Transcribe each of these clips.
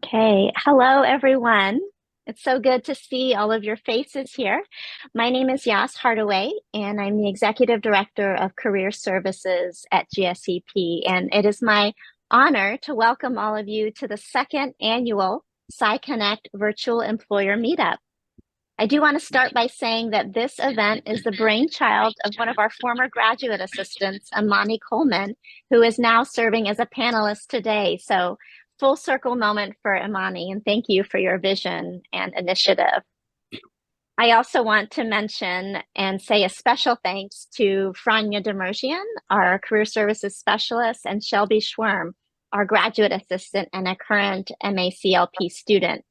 Okay, hello everyone. It's so good to see all of your faces here. My name is Yas Hardaway, and I'm the Executive Director of Career Services at GSEP. And it is my honor to welcome all of you to the second annual PsyConnect Virtual Employer Meetup. I do want to start by saying that this event is the brainchild of one of our former graduate assistants, Amani Coleman, who is now serving as a panelist today. So full circle moment for Imani, and thank you for your vision and initiative. I also want to mention and say a special thanks to Franya Demerjian, our career services specialist, and Shelby Schwerm, our graduate assistant and a current MACLP student,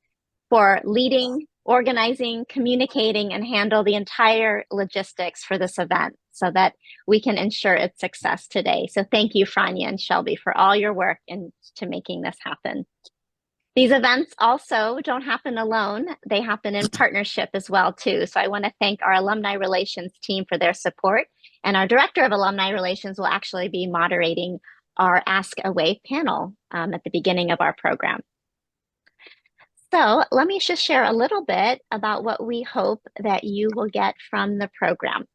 for leading, organizing, communicating, and handle the entire logistics for this event so that we can ensure its success today. So thank you, Franya and Shelby, for all your work into making this happen. These events also don't happen alone. They happen in partnership as well, too. So I want to thank our alumni relations team for their support. And our director of alumni relations will actually be moderating our Ask Away panel at the beginning of our program. So let me just share a little bit about what we hope that you will get from the program.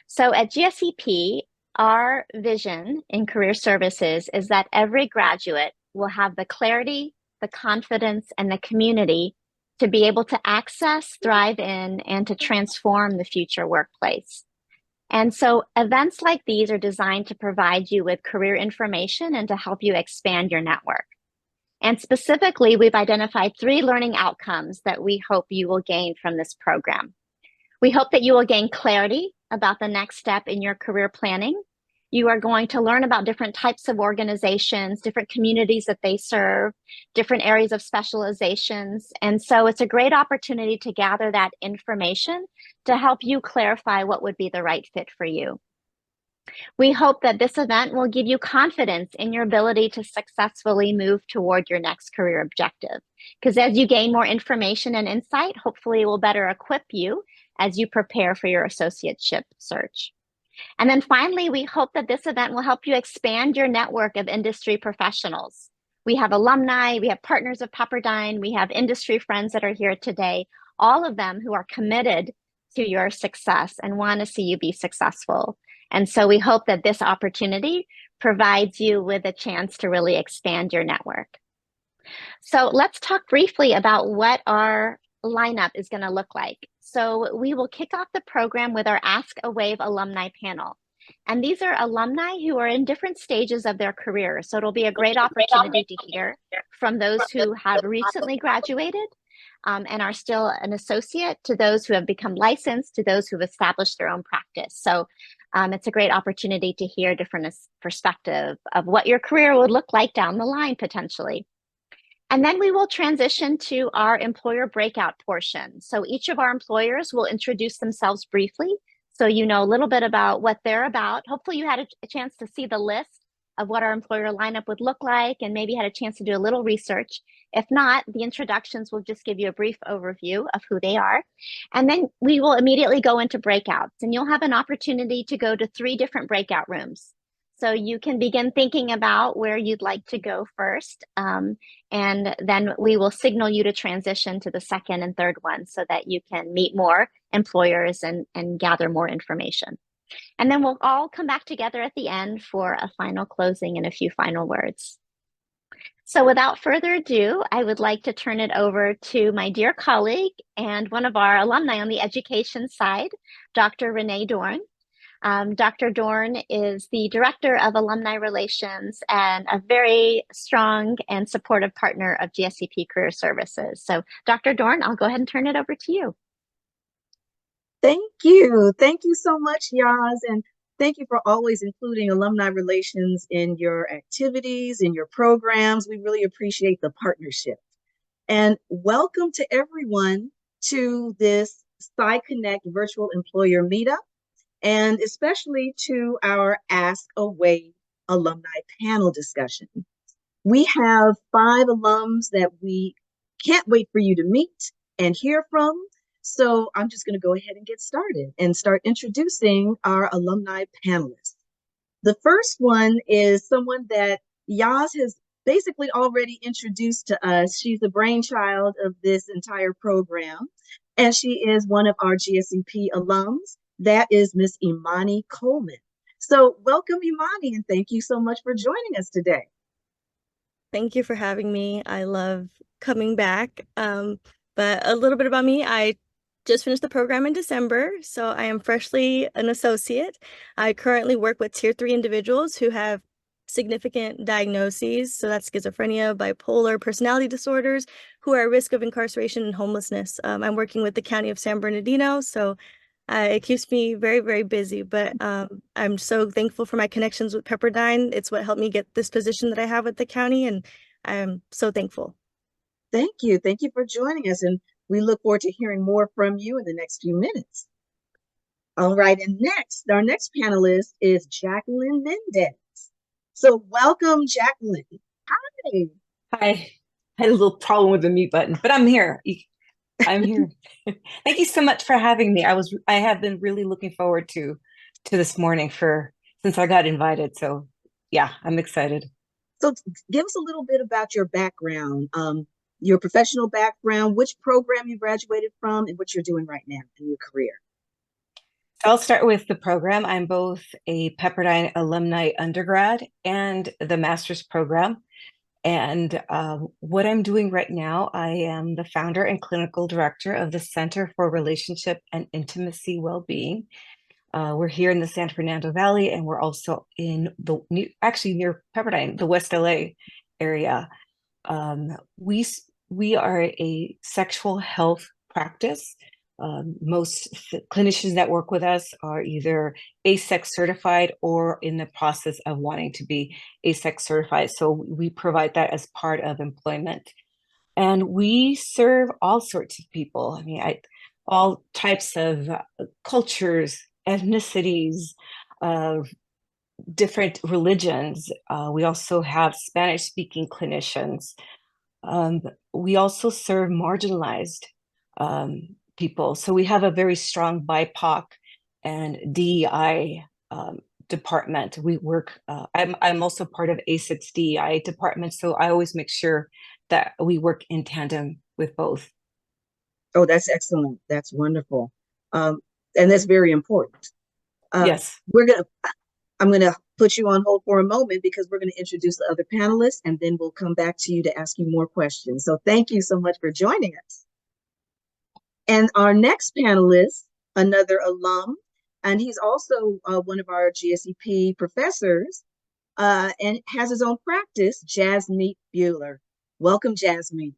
So at GSEP, our vision in career services is that every graduate will have the clarity, the confidence, and the community to be able to access, thrive in, and to transform the future workplace. And so events like these are designed to provide you with career information and to help you expand your network. And specifically, we've identified 3 learning outcomes that we hope you will gain from this program. We hope that you will gain clarity about the next step in your career planning. You are going to learn about different types of organizations, different communities that they serve, different areas of specializations. And so it's a great opportunity to gather that information to help you clarify what would be the right fit for you. We hope that this event will give you confidence in your ability to successfully move toward your next career objective. Because as you gain more information and insight, hopefully it will better equip you as you prepare for your associateship search. And then finally, we hope that this event will help you expand your network of industry professionals. We have alumni, we have partners of Pepperdine, we have industry friends that are here today, all of them who are committed to your success and want to see you be successful. And so we hope that this opportunity provides you with a chance to really expand your network. So let's talk briefly about what our lineup is going to look like. So we will kick off the program with our Ask a Wave alumni panel. And these are alumni who are in different stages of their career. So it'll be a great opportunity to hear from those who have recently graduated and are still an associate, to those who have become licensed, to those who have established their own practice. So it's a great opportunity to hear different perspective of what your career would look like down the line potentially. And then we will transition to our employer breakout portion. So each of our employers will introduce themselves briefly, so you know a little bit about what they're about. Hopefully you had a chance to see the list of what our employer lineup would look like and maybe had a chance to do a little research. If not, the introductions will just give you a brief overview of who they are. And then we will immediately go into breakouts, and you'll have an opportunity to go to 3 different breakout rooms. So you can begin thinking about where you'd like to go first. And then we will signal you to transition to the second and third one so that you can meet more employers and gather more information. And then we'll all come back together at the end for a final closing and a few final words. So without further ado, I would like to turn it over to my dear colleague and one of our alumni on the education side, Dr. Renee Dorn. Dr. Dorn is the Director of Alumni Relations and a very strong and supportive partner of GSEP Career Services. So Dr. Dorn, I'll go ahead and turn it over to you. Thank you. Thank you so much, Yaz. And thank you for always including alumni relations in your activities, in your programs. We really appreciate the partnership. And welcome to everyone to this PsyConnect Virtual Employer Meetup, and especially to our Ask a Wave alumni panel discussion. We have 5 alums that we can't wait for you to meet and hear from. So I'm just going to go ahead and get started and start introducing our alumni panelists. The first one is someone that Yaz has basically already introduced to us. She's the brainchild of this entire program, and she is one of our GSEP alums. That is Miss Imani Coleman. So welcome, Imani, and thank you so much for joining us today. Thank you for having me. I love coming back. But a little bit about me, I just finished the program in December, so I am freshly an associate. I currently work with tier 3 individuals who have significant diagnoses, so that's schizophrenia, bipolar, personality disorders, who are at risk of incarceration and homelessness. I'm working with the County of San Bernardino, so it keeps me very, very busy, but I'm so thankful for my connections with Pepperdine. It's what helped me get this position that I have with the county, and I'm so thankful. Thank you. Thank you for joining us, and we look forward to hearing more from you in the next few minutes. All right, and next, our next panelist is Jacqueline Mendez. So welcome, Jacqueline. Hi. Hi. I had a little problem with the mute button, but I'm here. I'm here. Thank you so much for having me. I have been really looking forward to this morning since I got invited. So yeah, I'm excited. So give us a little bit about your background, your professional background, which program you graduated from, and what you're doing right now in your career. I'll start with the program. I'm both a Pepperdine alumni undergrad and the master's program. And what I'm doing right now, I am the founder and clinical director of the Center for Relationship and Intimacy Wellbeing. We're here in the San Fernando Valley, and we're also in actually near Pepperdine, the West LA area. We are a sexual health practice. Most clinicians that work with us are either AASECT certified or in the process of wanting to be AASECT certified. So we provide that as part of employment. And we serve all sorts of people. I mean, all types of cultures, ethnicities, different religions. We also have Spanish-speaking clinicians. We also serve marginalized people. So we have a very strong BIPOC and DEI department. We work, I'm also part of ASIC's DEI department. So I always make sure that we work in tandem with both. Oh, that's excellent. That's wonderful. And that's very important. Yes. I'm gonna put you on hold for a moment because we're gonna introduce the other panelists, and then we'll come back to you to ask you more questions. So thank you so much for joining us. And our next panelist, another alum, and he's also one of our GSEP professors, and has his own practice, Jasmeet Bueller. Welcome, Jasmeet.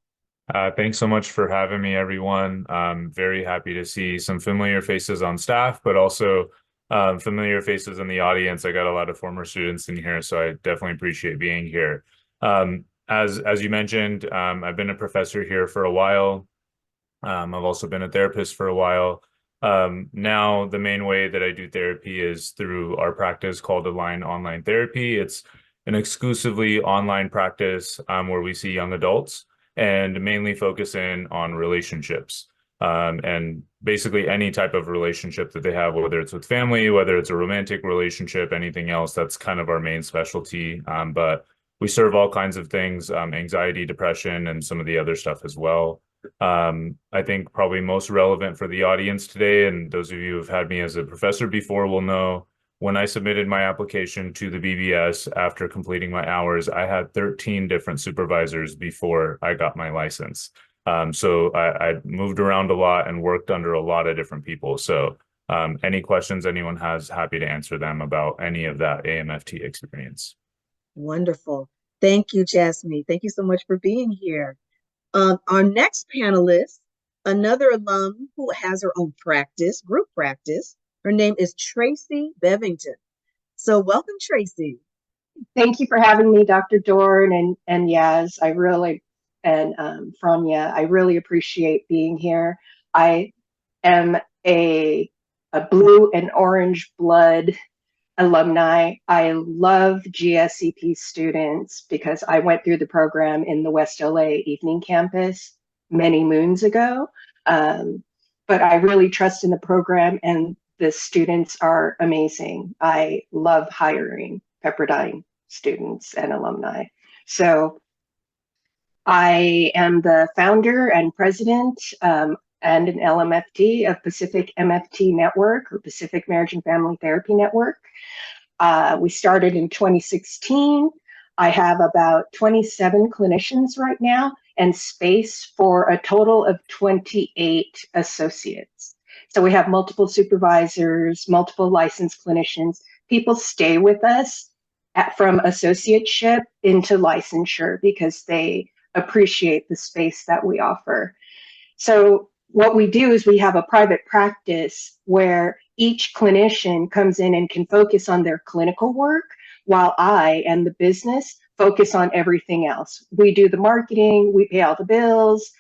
Thanks so much for having me, everyone. I'm very happy to see some familiar faces on staff, but also familiar faces in the audience. I got a lot of former students in here, so I definitely appreciate being here. As you mentioned, I've been a professor here for a while. I've also been a therapist for a while. Now, the main way that I do therapy is through our practice called Align Online Therapy. It's an exclusively online practice where we see young adults and mainly focus in on relationships. And basically any type of relationship that they have, whether it's with family, whether it's a romantic relationship, anything else, that's kind of our main specialty. But we serve all kinds of things, anxiety, depression, and some of the other stuff as well. I think probably most relevant for the audience today, and those of you who've had me as a professor before will know, when I submitted my application to the BBS after completing my hours, I had 13 different supervisors before I got my license. So I moved around a lot and worked under a lot of different people. So any questions anyone has, happy to answer them about any of that AMFT experience. Wonderful. Thank you, Jasmine. Thank you so much for being here. Our next panelist, another alum who has her own practice, group practice. Her name is Tracy Bevington. So welcome, Tracy. Thank you for having me, Dr. Dorn and Yaz. I really, and Franya, I really appreciate being here. I am a blue and orange blood alumni. I love GSEP students because I went through the program in the West LA Evening Campus many moons ago. But I really trust in the program, and the students are amazing. I love hiring Pepperdine students and alumni. So I am the founder and president and an LMFT of Pacific MFT Network, or Pacific Marriage and Family Therapy Network. We started in 2016. I have about 27 clinicians right now and space for a total of 28 associates. So we have multiple supervisors, multiple licensed clinicians. People stay with us from associateship into licensure because they appreciate the space that we offer. So what we do is we have a private practice where each clinician comes in and can focus on their clinical work while I and the business focus on everything else. We do the marketing, we pay all the bills,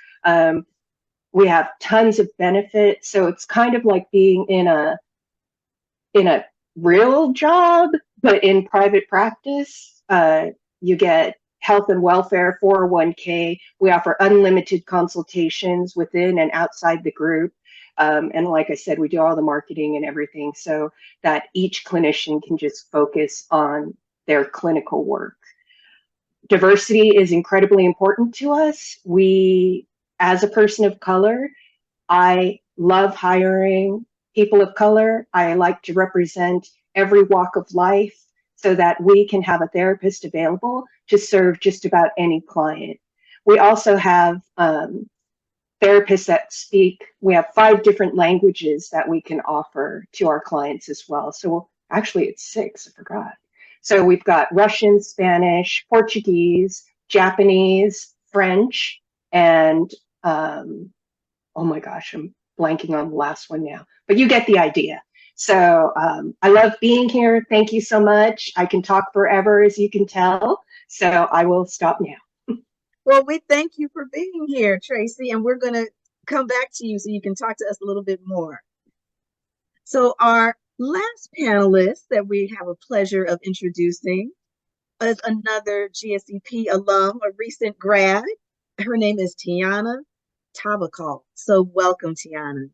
we have tons of benefits. So it's kind of like being in a real job, but in private practice. You get health and welfare, 401k. We offer unlimited consultations within and outside the group. And like I said, we do all the marketing and everything so that each clinician can just focus on their clinical work. Diversity is incredibly important to us. As a person of color, I love hiring people of color. I like to represent every walk of life so that we can have a therapist available to serve just about any client. We also have therapists that speak, we have 5 different languages that we can offer to our clients as well. So actually it's 6, I forgot. So we've got Russian, Spanish, Portuguese, Japanese, French, and oh my gosh, I'm blanking on the last one now, but you get the idea. So I love being here. Thank you so much. I can talk forever, as you can tell. So I will stop now. Well, we thank you for being here, Tracy, and we're going to come back to you so you can talk to us a little bit more. So our last panelist that we have a pleasure of introducing is another GSEP alum, a recent grad. Her name is Tiana Tabakal. So welcome, Tiana.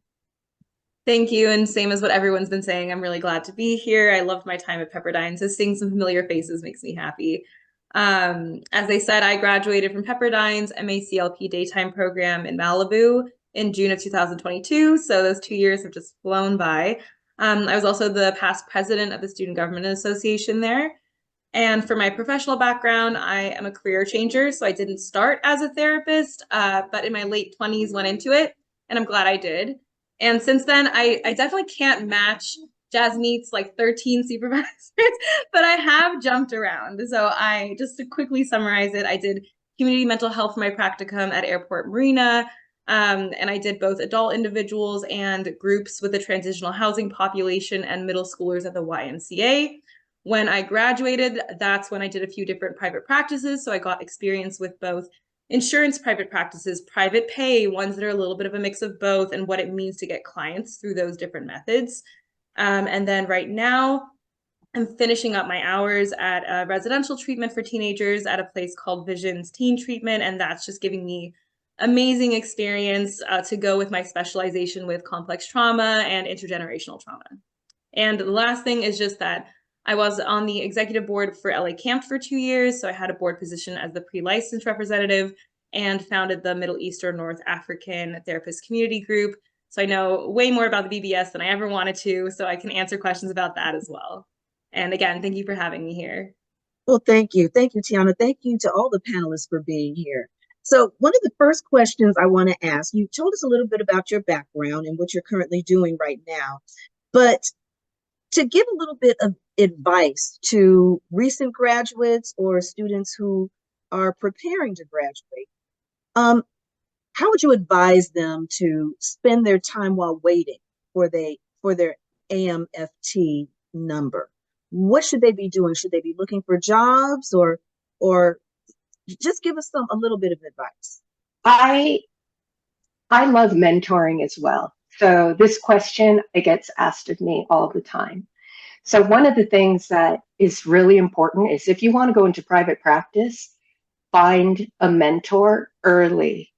Thank you. And same as what everyone's been saying, I'm really glad to be here. I loved my time at Pepperdine, so seeing some familiar faces makes me happy. As I said, I graduated from Pepperdine's MACLP daytime program in Malibu in June of 2022. So those 2 years have just flown by. I was also the past president of the Student Government Association there. And for my professional background, I am a career changer. So I didn't start as a therapist, but in my late 20s went into it, and I'm glad I did. And since then, I definitely can't match Jasmeet's like 13 supervisors, but I have jumped around. So just to quickly summarize it, I did community mental health for my practicum at Airport Marina. And I did both adult individuals and groups with the transitional housing population and middle schoolers at the YMCA. When I graduated, that's when I did a few different private practices. So I got experience with both insurance private practices, private pay, ones that are a little bit of a mix of both, and what it means to get clients through those different methods. And then right now, I'm finishing up my hours at a residential treatment for teenagers at a place called Visions Teen Treatment, and that's just giving me amazing experience to go with my specialization with complex trauma and intergenerational trauma. And the last thing is just that I was on the executive board for LA Camp for 2 years, so I had a board position as the pre-licensed representative and founded the Middle Eastern North African Therapist Community Group. So I know way more about the BBS than I ever wanted to, so I can answer questions about that as well. And again, thank you for having me here. Well, thank you. Thank you, Tiana. Thank you to all the panelists for being here. So one of the first questions I want to ask, you told us a little bit about your background and what you're currently doing right now, but to give a little bit of advice to recent graduates or students who are preparing to graduate, how would you advise them to spend their time while waiting for their AMFT number? What should they be doing? Should they be looking for jobs or just give us a little bit of advice? I love mentoring as well. So this question, it gets asked of me all the time. So one of the things that is really important is if you want to go into private practice, find a mentor early.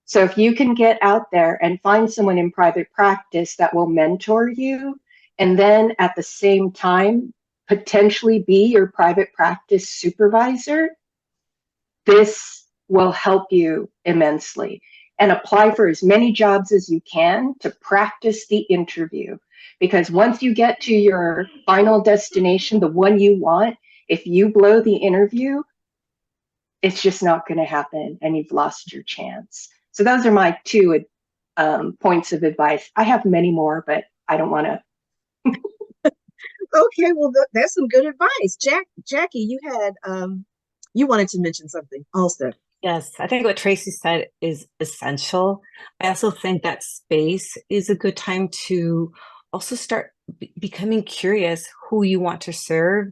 So if you can get out there and find someone in private practice that will mentor you, and then at the same time, potentially be your private practice supervisor, this will help you immensely. And apply for as many jobs as you can to practice the interview. Because once you get to your final destination, the one you want, if you blow the interview, it's just not going to happen and you've lost your chance. So those are my two points of advice. I have many more, but I don't want to. Okay, well, that's some good advice. Jackie, you had you wanted to mention something also. Yes, I think what Tracy said is essential. I also think that space is a good time to also start becoming curious who you want to serve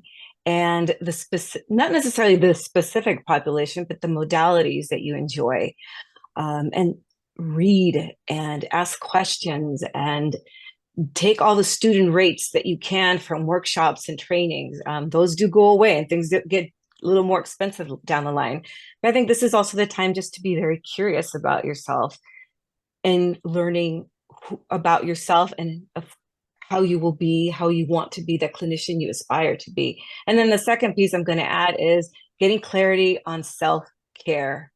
and the specific, not necessarily the specific population, but the modalities that you enjoy. And read and ask questions and take all the student rates that you can from workshops and trainings. Those do go away and things get a little more expensive down the line. But I think this is also the time just to be very curious about yourself and learning about yourself and how you will be, how you want to be, that clinician you aspire to be. And then the second piece I'm going to add is getting clarity on self-care,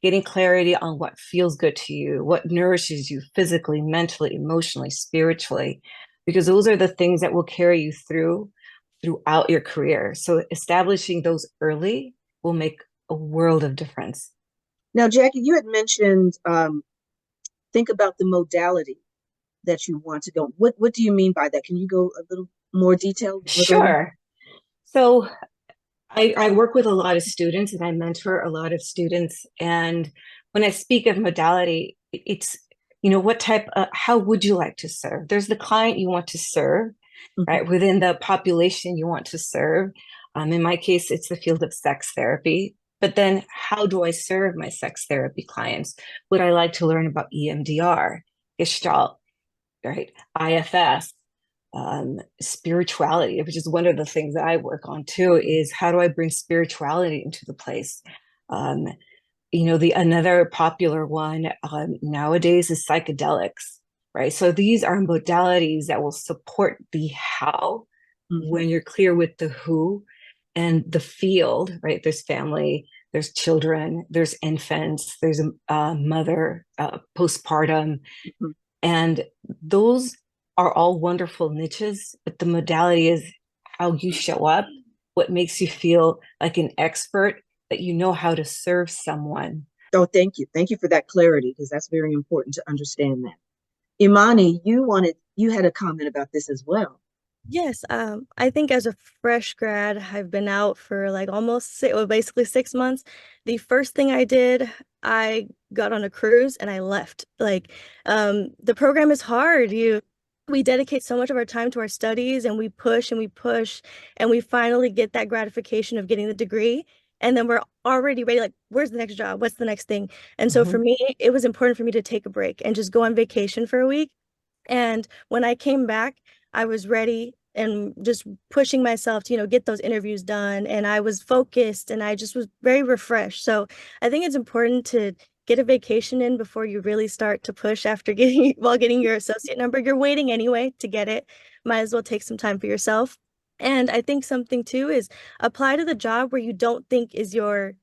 getting clarity on what feels good to you, what nourishes you physically, mentally, emotionally, spiritually, because those are the things that will carry you throughout your career. So establishing those early will make a world of difference. Now, Jackie, you had mentioned think about the modality that you want to go. What do you mean by that? Can you go a little more detailed? Sure. So I work with a lot of students and I mentor a lot of students. And when I speak of modality, it's, what type, how would you like to serve? There's the client you want to serve, right? Within the population you want to serve. In my case, it's the field of sex therapy. But then how do I serve my sex therapy clients? Would I like to learn about EMDR, Gestalt, right? IFS, spirituality, which is one of the things that I work on too, is how do I bring spirituality into the place? Another popular one nowadays is psychedelics, right? So these are modalities that will support the how when you're clear with the who and the field, right? There's family, there's children, there's infants, there's a mother, postpartum, and those are all wonderful niches, but the modality is how you show up, what makes you feel like an expert, that you know how to serve someone. Oh, thank you. Thank you for that clarity, because that's very important to understand that. Imani, you had a comment about this as well. Yes, I think as a fresh grad, I've been out for like basically 6 months. The first thing I did, I got on a cruise and I left. The program is hard. We dedicate so much of our time to our studies and we push and we push and we finally get that gratification of getting the degree. And then we're already ready, like, where's the next job? What's the next thing? And so for me, it was important for me to take a break and just go on vacation for a week. And when I came back, I was ready and just pushing myself to, get those interviews done. And I was focused and I just was very refreshed. So I think it's important to get a vacation in before you really start to push after getting your associate number. You're waiting anyway to get it. Might as well take some time for yourself. And I think something too is apply to the job where you don't think is your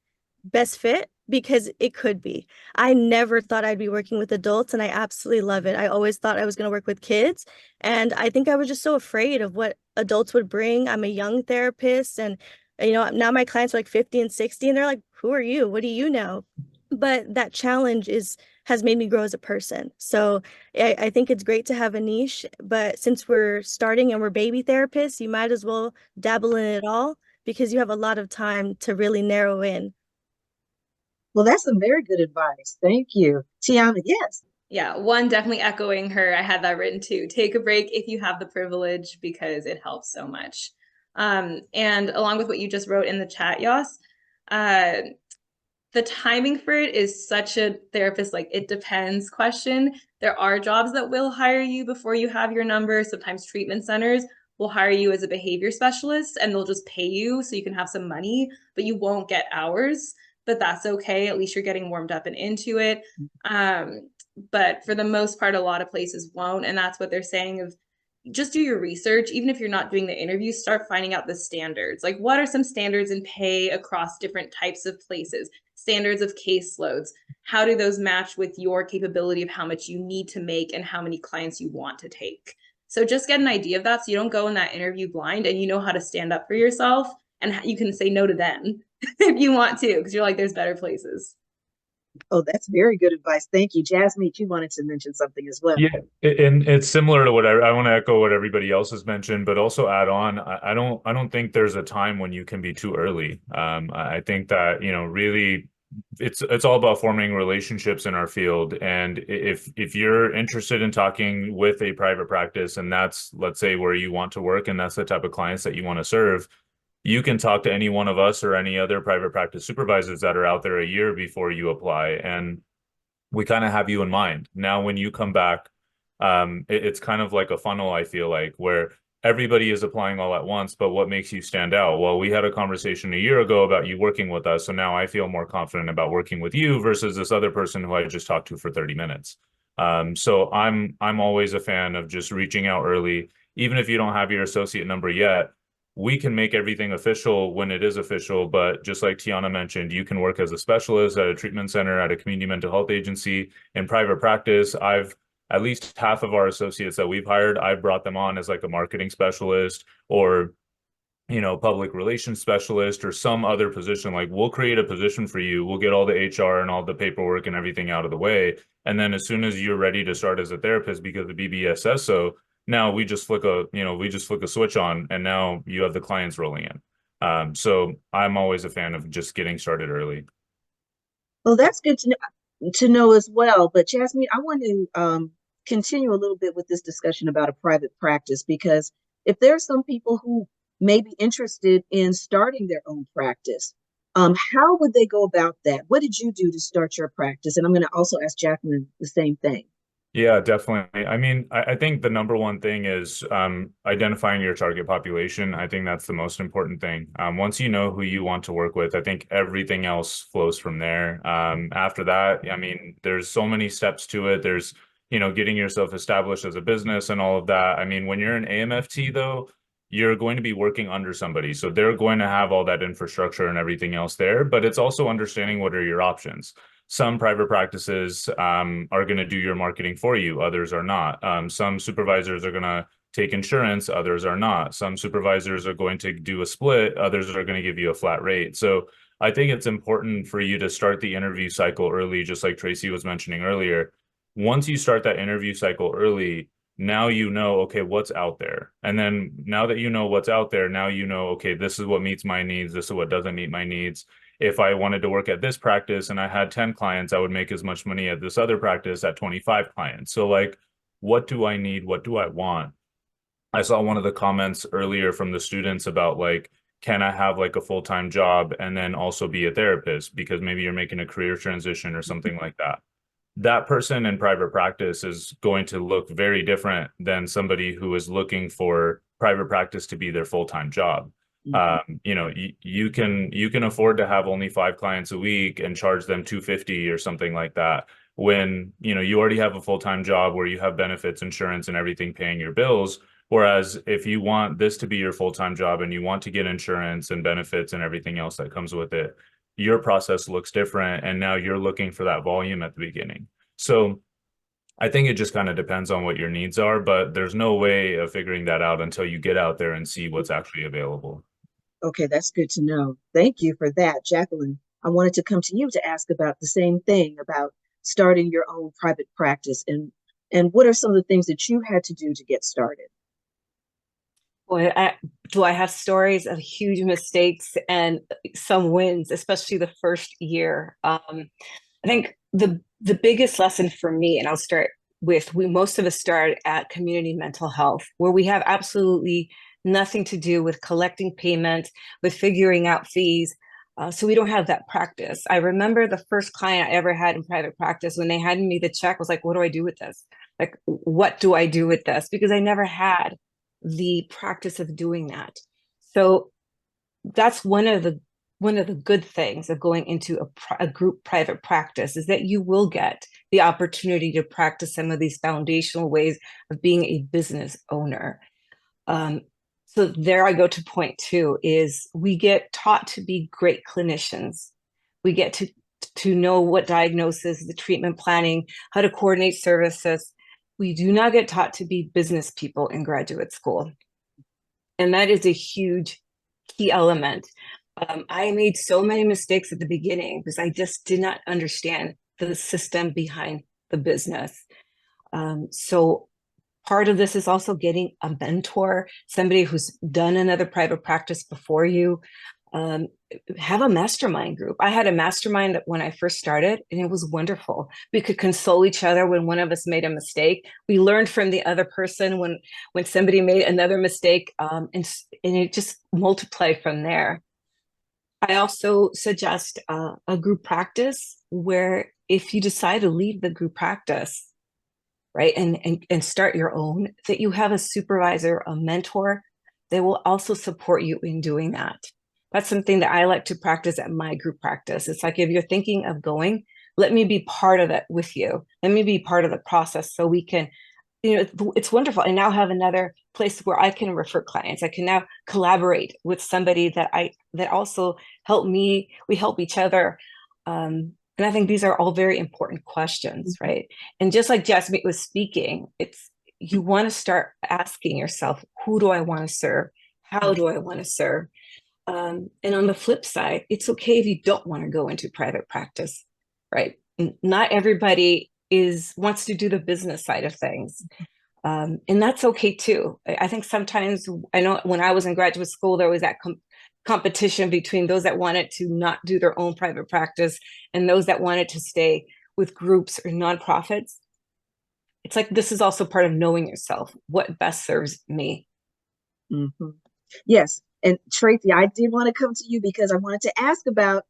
best fit, because it could be. I never thought I'd be working with adults and I absolutely love it. I always thought I was going to work with kids. And I think I was just so afraid of what adults would bring. I'm a young therapist and now my clients are like 50 and 60 and they're like, who are you? What do you know? But that challenge has made me grow as a person. So I think it's great to have a niche, but since we're starting and we're baby therapists, you might as well dabble in it all because you have a lot of time to really narrow in. Well, that's some very good advice. Thank you. Tiana, yes. Yeah, one, definitely echoing her. I had that written too. Take a break if you have the privilege because it helps so much. And along with what you just wrote in the chat, Yas, the timing for it is such a therapist, like, it depends question. There are jobs that will hire you before you have your number. Sometimes treatment centers will hire you as a behavior specialist and they'll just pay you so you can have some money, but you won't get hours. But that's okay. At least you're getting warmed up and into it. But for the most part, a lot of places won't. And that's what they're saying of just do your research. Even if you're not doing the interview, start finding out the standards. Like, what are some standards in pay across different types of places? Standards of caseloads. How do those match with your capability of how much you need to make and how many clients you want to take? So just get an idea of that so you don't go in that interview blind, and you know how to stand up for yourself, and you can say no to them if you want to, because you're like, there's better places. Oh, that's very good advice. Thank you. Jasmine, you wanted to mention something as well. Yeah, and it's similar to what I want to echo what everybody else has mentioned, but also add on. I don't think there's a time when you can be too early. I think that, you know, really it's all about forming relationships in our field. And if you're interested in talking with a private practice, and that's, let's say, where you want to work, and that's the type of clients that you want to serve, you can talk to any one of us or any other private practice supervisors that are out there a year before you apply. And we kind of have you in mind. Now, when you come back, it's kind of like a funnel, I feel like, where everybody is applying all at once, but what makes you stand out? Well, we had a conversation a year ago about you working with us, so now I feel more confident about working with you versus this other person who I just talked to for 30 minutes. So I'm always a fan of just reaching out early, even if you don't have your associate number yet. We can make everything official when it is official, but just like Tiana mentioned, you can work as a specialist at a treatment center, at a community mental health agency, in private practice. I've at least half of our associates that we've hired, I've brought them on as like a marketing specialist or, you know, public relations specialist or some other position. Like, we'll create a position for you. We'll get all the HR and all the paperwork and everything out of the way. And then as soon as you're ready to start as a therapist, because the BBS says so, now we just flick a switch on, and now you have the clients rolling in. So I'm always a fan of just getting started early. Well, that's good to know as well. But Jasmine, I want to continue a little bit with this discussion about a private practice, because if there are some people who may be interested in starting their own practice, how would they go about that? What did you do to start your practice? And I'm going to also ask Jacqueline the same thing. Yeah, definitely. I mean, I think the number one thing is identifying your target population. I think that's the most important thing. Once you know who you want to work with, I think everything else flows from there. After that, I mean, there's so many steps to it. There's, you know, getting yourself established as a business and all of that. I mean, when you're an AMFT, though, you're going to be working under somebody. So they're going to have all that infrastructure and everything else there. But it's also understanding what are your options. Some private practices are going to do your marketing for you. Others are not. Some supervisors are going to take insurance. Others are not. Some supervisors are going to do a split. Others are going to give you a flat rate. So I think it's important for you to start the interview cycle early, just like Tracy was mentioning earlier. Once you start that interview cycle early, now you know, okay, what's out there. And then now that you know what's out there, now you know, okay, this is what meets my needs. This is what doesn't meet my needs. If I wanted to work at this practice and I had 10 clients, I would make as much money at this other practice at 25 clients. So like, what do I need? What do I want? I saw one of the comments earlier from the students about like, can I have like a full-time job and then also be a therapist? Because maybe you're making a career transition or something like that. That person in private practice is going to look very different than somebody who is looking for private practice to be their full-time job. You know, you can afford to have only 5 clients a week and charge them $250 or something like that, when, you know, you already have a full-time job where you have benefits, insurance, and everything paying your bills. Whereas if you want this to be your full-time job and you want to get insurance and benefits and everything else that comes with it, your process looks different. And now you're looking for that volume at the beginning. So I think it just kind of depends on what your needs are, but there's no way of figuring that out until you get out there and see what's actually available. Okay, that's good to know. Thank you for that, Jacqueline. I wanted to come to you to ask about the same thing, about starting your own private practice, and what are some of the things that you had to do to get started? Boy, I have stories of huge mistakes and some wins, especially the first year. I think the biggest lesson for me, and I'll start with, most of us start at community mental health, where we have absolutely nothing to do with collecting payment, with figuring out fees. So we don't have that practice. I remember the first client I ever had in private practice, when they handed me the check, I was like, what do I do with this? Like, what do I do with this? Because I never had the practice of doing that. So that's one of the one of the good things of going into a group private practice is that you will get the opportunity to practice some of these foundational ways of being a business owner. So there I go to point two, is we get taught to be great clinicians. We get to know what diagnosis, the treatment planning, how to coordinate services. We do not get taught to be business people in graduate school. And that is a huge key element. I made so many mistakes at the beginning because I just did not understand the system behind the business. So part of this is also getting a mentor, somebody who's done another private practice before you. Have a mastermind group. I had a mastermind when I first started, and it was wonderful. We could console each other when one of us made a mistake. We learned from the other person when somebody made another mistake, and it just multiplied from there. I also suggest a group practice where if you decide to leave the group practice, right, and start your own, that you have a supervisor, a mentor that will also support you in doing that. That's something that I like to practice at my group practice. It's like, if you're thinking of going, let me be part of it with you. Let me be part of the process so we can, it's wonderful. I now have another place where I can refer clients. I can now collaborate with somebody that also help me. We help each other. And I think these are all very important questions, right? And just like Jasmine was speaking, you want to start asking yourself, who do I want to serve? How do I want to serve? And on the flip side, it's okay if you don't want to go into private practice, right? Not everybody wants to do the business side of things. And that's okay too. I think sometimes, I know when I was in graduate school, there was that competition between those that wanted to not do their own private practice and those that wanted to stay with groups or nonprofits. It's like, this is also part of knowing yourself, what best serves me. Mm-hmm. Yes. And Tracy, I did want to come to you because I wanted to ask about,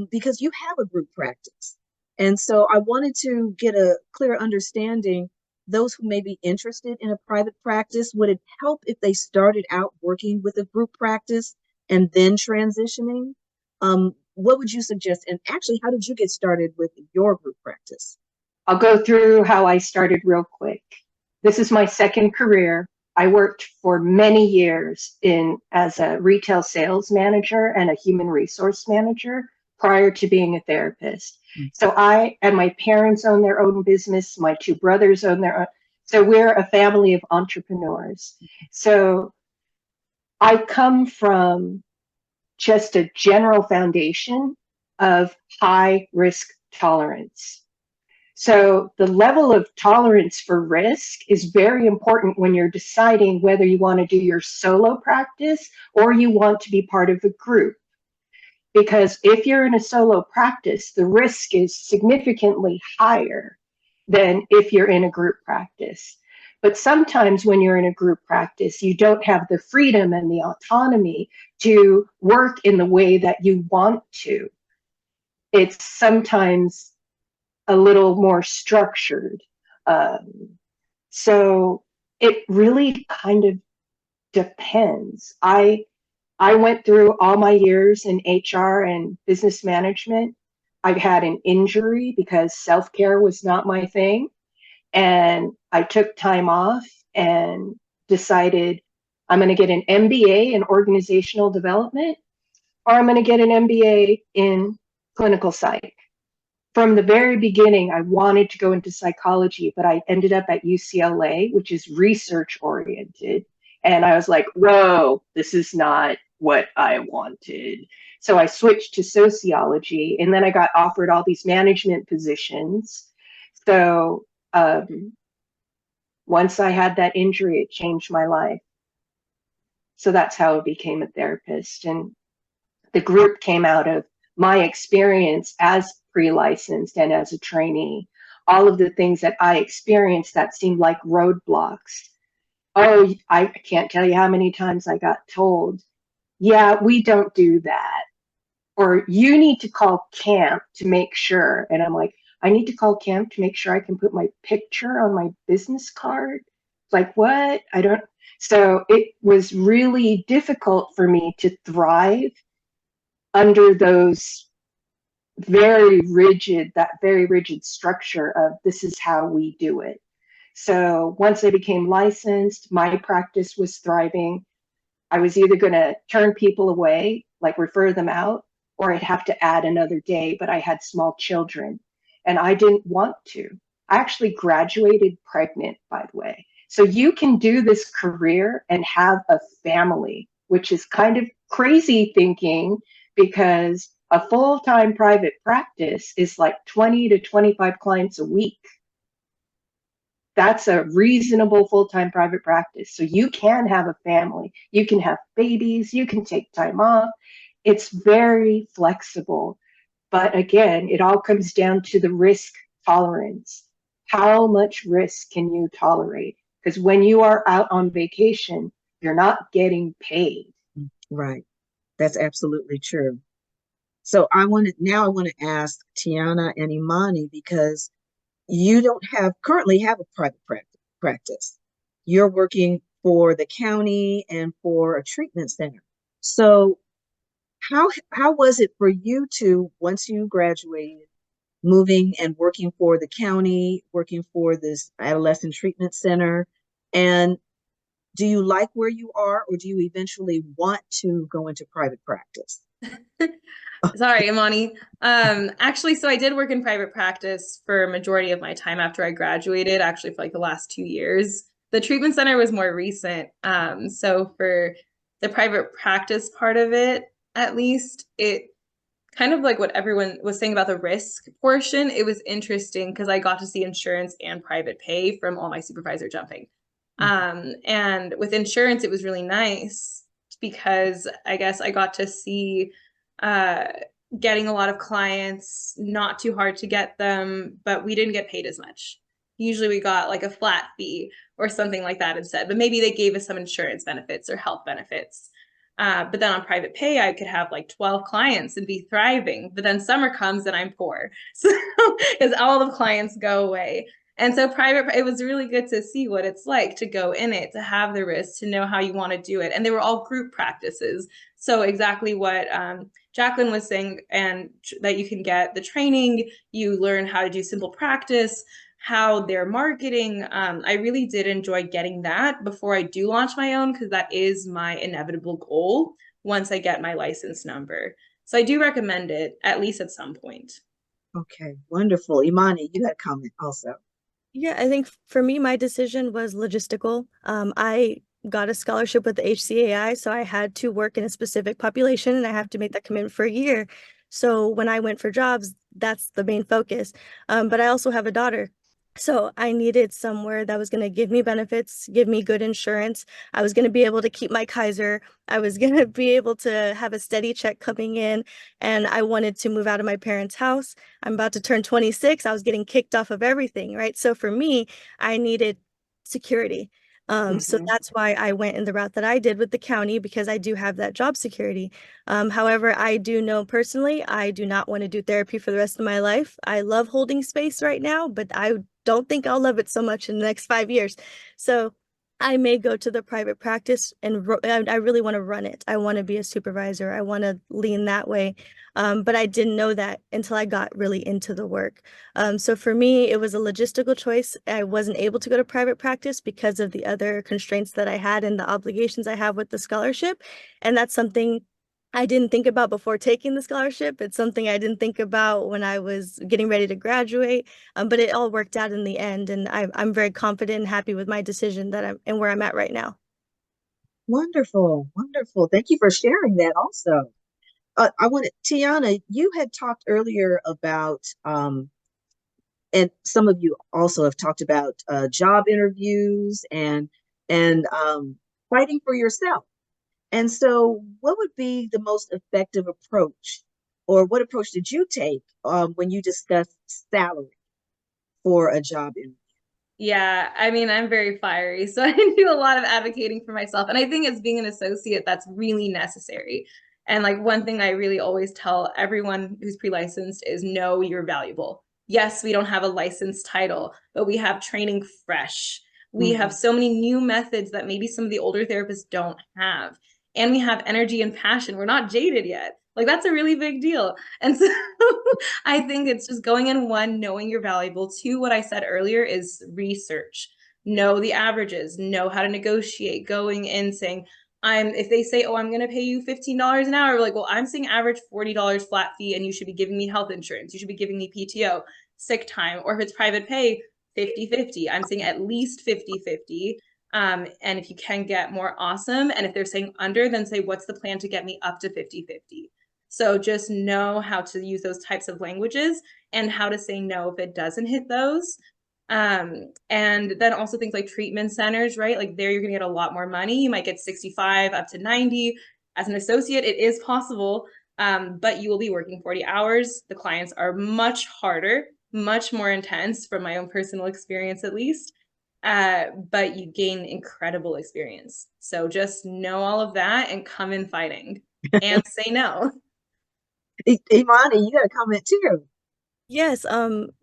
because you have a group practice. And so I wanted to get a clear understanding, those who may be interested in a private practice, would it help if they started out working with a group practice and then transitioning? What would you suggest? And actually, how did you get started with your group practice? I'll go through how I started real quick. This is my second career. I worked for many years as a retail sales manager and a human resource manager prior to being a therapist. So my parents own their own business. My two brothers own their own. So we're a family of entrepreneurs. So I come from just a general foundation of high risk tolerance. So the level of tolerance for risk is very important when you're deciding whether you want to do your solo practice or you want to be part of a group. Because if you're in a solo practice, the risk is significantly higher than if you're in a group practice. But sometimes when you're in a group practice, you don't have the freedom and the autonomy to work in the way that you want to. It's sometimes a little more structured. So it really kind of depends. I went through all my years in HR and business management. I had an injury because self-care was not my thing. And I took time off and decided I'm going to get an MBA in organizational development, or I'm going to get an MBA in clinical psych. From the very beginning, I wanted to go into psychology, but I ended up at UCLA, which is research oriented. And I was like, whoa, this is not what I wanted. So I switched to sociology, and then I got offered all these management positions. So once I had that injury, it changed my life. So that's how I became a therapist. And the group came out of my experience as pre-licensed and as a trainee. All of the things that I experienced that seemed like roadblocks. Oh, I can't tell you how many times I got told, yeah, we don't do that. Or you need to call camp to make sure. And I'm like, I need to call camp to make sure I can put my picture on my business card. Like, what? I don't. So it was really difficult for me to thrive under those that very rigid structure of this is how we do it. So once I became licensed, my practice was thriving. I was either going to turn people away, like refer them out, or I'd have to add another day, but I had small children and I didn't want to. I actually graduated pregnant, by the way. So you can do this career and have a family, which is kind of crazy thinking, because a full-time private practice is like 20 to 25 clients a week. That's a reasonable full-time private practice. So you can have a family, you can have babies, you can take time off. It's very flexible. But again, it all comes down to the risk tolerance. How much risk can you tolerate? Because when you are out on vacation, you're not getting paid. Right. That's absolutely true. So I want to ask Tiana and Imani, because you don't currently have a private practice. You're working for the county and for a treatment center. So how was it for you to, once you graduated, moving and working for the county, working for this adolescent treatment center? And do you like where you are, or do you eventually want to go into private practice? Sorry, Imani. Actually, so I did work in private practice for a majority of my time after I graduated, actually for like the last 2 years. The treatment center was more recent. So for the private practice part of it, at least, it kind of like what everyone was saying about the risk portion, it was interesting because I got to see insurance and private pay from all my supervisor jumping. And with insurance, it was really nice because I guess I got to see getting a lot of clients, not too hard to get them, but we didn't get paid as much. Usually we got like a flat fee or something like that instead, but maybe they gave us some insurance benefits or health benefits. But then on private pay, I could have like 12 clients and be thriving. But then summer comes and I'm poor. So because all the clients go away. And so it was really good to see what it's like to go in it, to have the risk, to know how you want to do it. And they were all group practices. So exactly what Jacqueline was saying, and that you can get the training, you learn how to do simple practice, how they're marketing. I really did enjoy getting that before I do launch my own, because that is my inevitable goal once I get my license number. So I do recommend it, at least at some point. Okay, wonderful. Imani, you had a comment also. Yeah, I think for me, my decision was logistical. I got a scholarship with the HCAI, so I had to work in a specific population and I have to make that commitment for a year. So when I went for jobs, that's the main focus. But I also have a daughter. So I needed somewhere that was going to give me benefits, give me good insurance. I was going to be able to keep my Kaiser. I was going to be able to have a steady check coming in. And I wanted to move out of my parents' house. I'm about to turn 26. I was getting kicked off of everything, right? So for me, I needed security. So that's why I went in the route that I did with the county, because I do have that job security. However, I do know personally, I do not want to do therapy for the rest of my life. I love holding space right now, but I don't think I'll love it so much in the next 5 years. So I may go to the private practice and I really want to run it. I want to be a supervisor. I want to lean that way. But I didn't know that until I got really into the work. So for me, it was a logistical choice. I wasn't able to go to private practice because of the other constraints that I had and the obligations I have with the scholarship. And that's something I didn't think about before taking the scholarship. It's something I didn't think about when I was getting ready to graduate, but it all worked out in the end. And I'm very confident and happy with my decision and where I'm at right now. Wonderful, wonderful. Thank you for sharing that also. Tiana, you had talked earlier about, and some of you also have talked about job interviews and fighting for yourself. And so what would be the most effective approach, or what approach did you take when you discussed salary for a job interview? Yeah, I mean, I'm very fiery, so I do a lot of advocating for myself. And I think as being an associate, that's really necessary. And like one thing I really always tell everyone who's pre-licensed is know you're valuable. Yes, we don't have a licensed title, but we have training fresh. We have so many new methods that maybe some of the older therapists don't have. And we have energy and passion. We're not jaded yet. Like, that's a really big deal. And so I think it's just going in, one, knowing you're valuable. Two, what I said earlier is research. Know the averages, know how to negotiate, going in saying, if they say, oh, I'm going to pay you $15 an hour, we're like, well, I'm saying average $40 flat fee, and you should be giving me health insurance. You should be giving me PTO, sick time, or if it's private pay, 50-50. I'm saying at least 50-50. And if you can get more, awesome. And if they're saying under, then say, what's the plan to get me up to 50-50? So just know how to use those types of languages and how to say no if it doesn't hit those. And then also things like treatment centers, right? Like there, you're going to get a lot more money. You might get 65 up to 90. As an associate, it is possible, but you will be working 40 hours. The clients are much harder, much more intense from my own personal experience, at least. But you gain incredible experience. So just know all of that and come in fighting and say no. Imani, you got a comment too. Yes,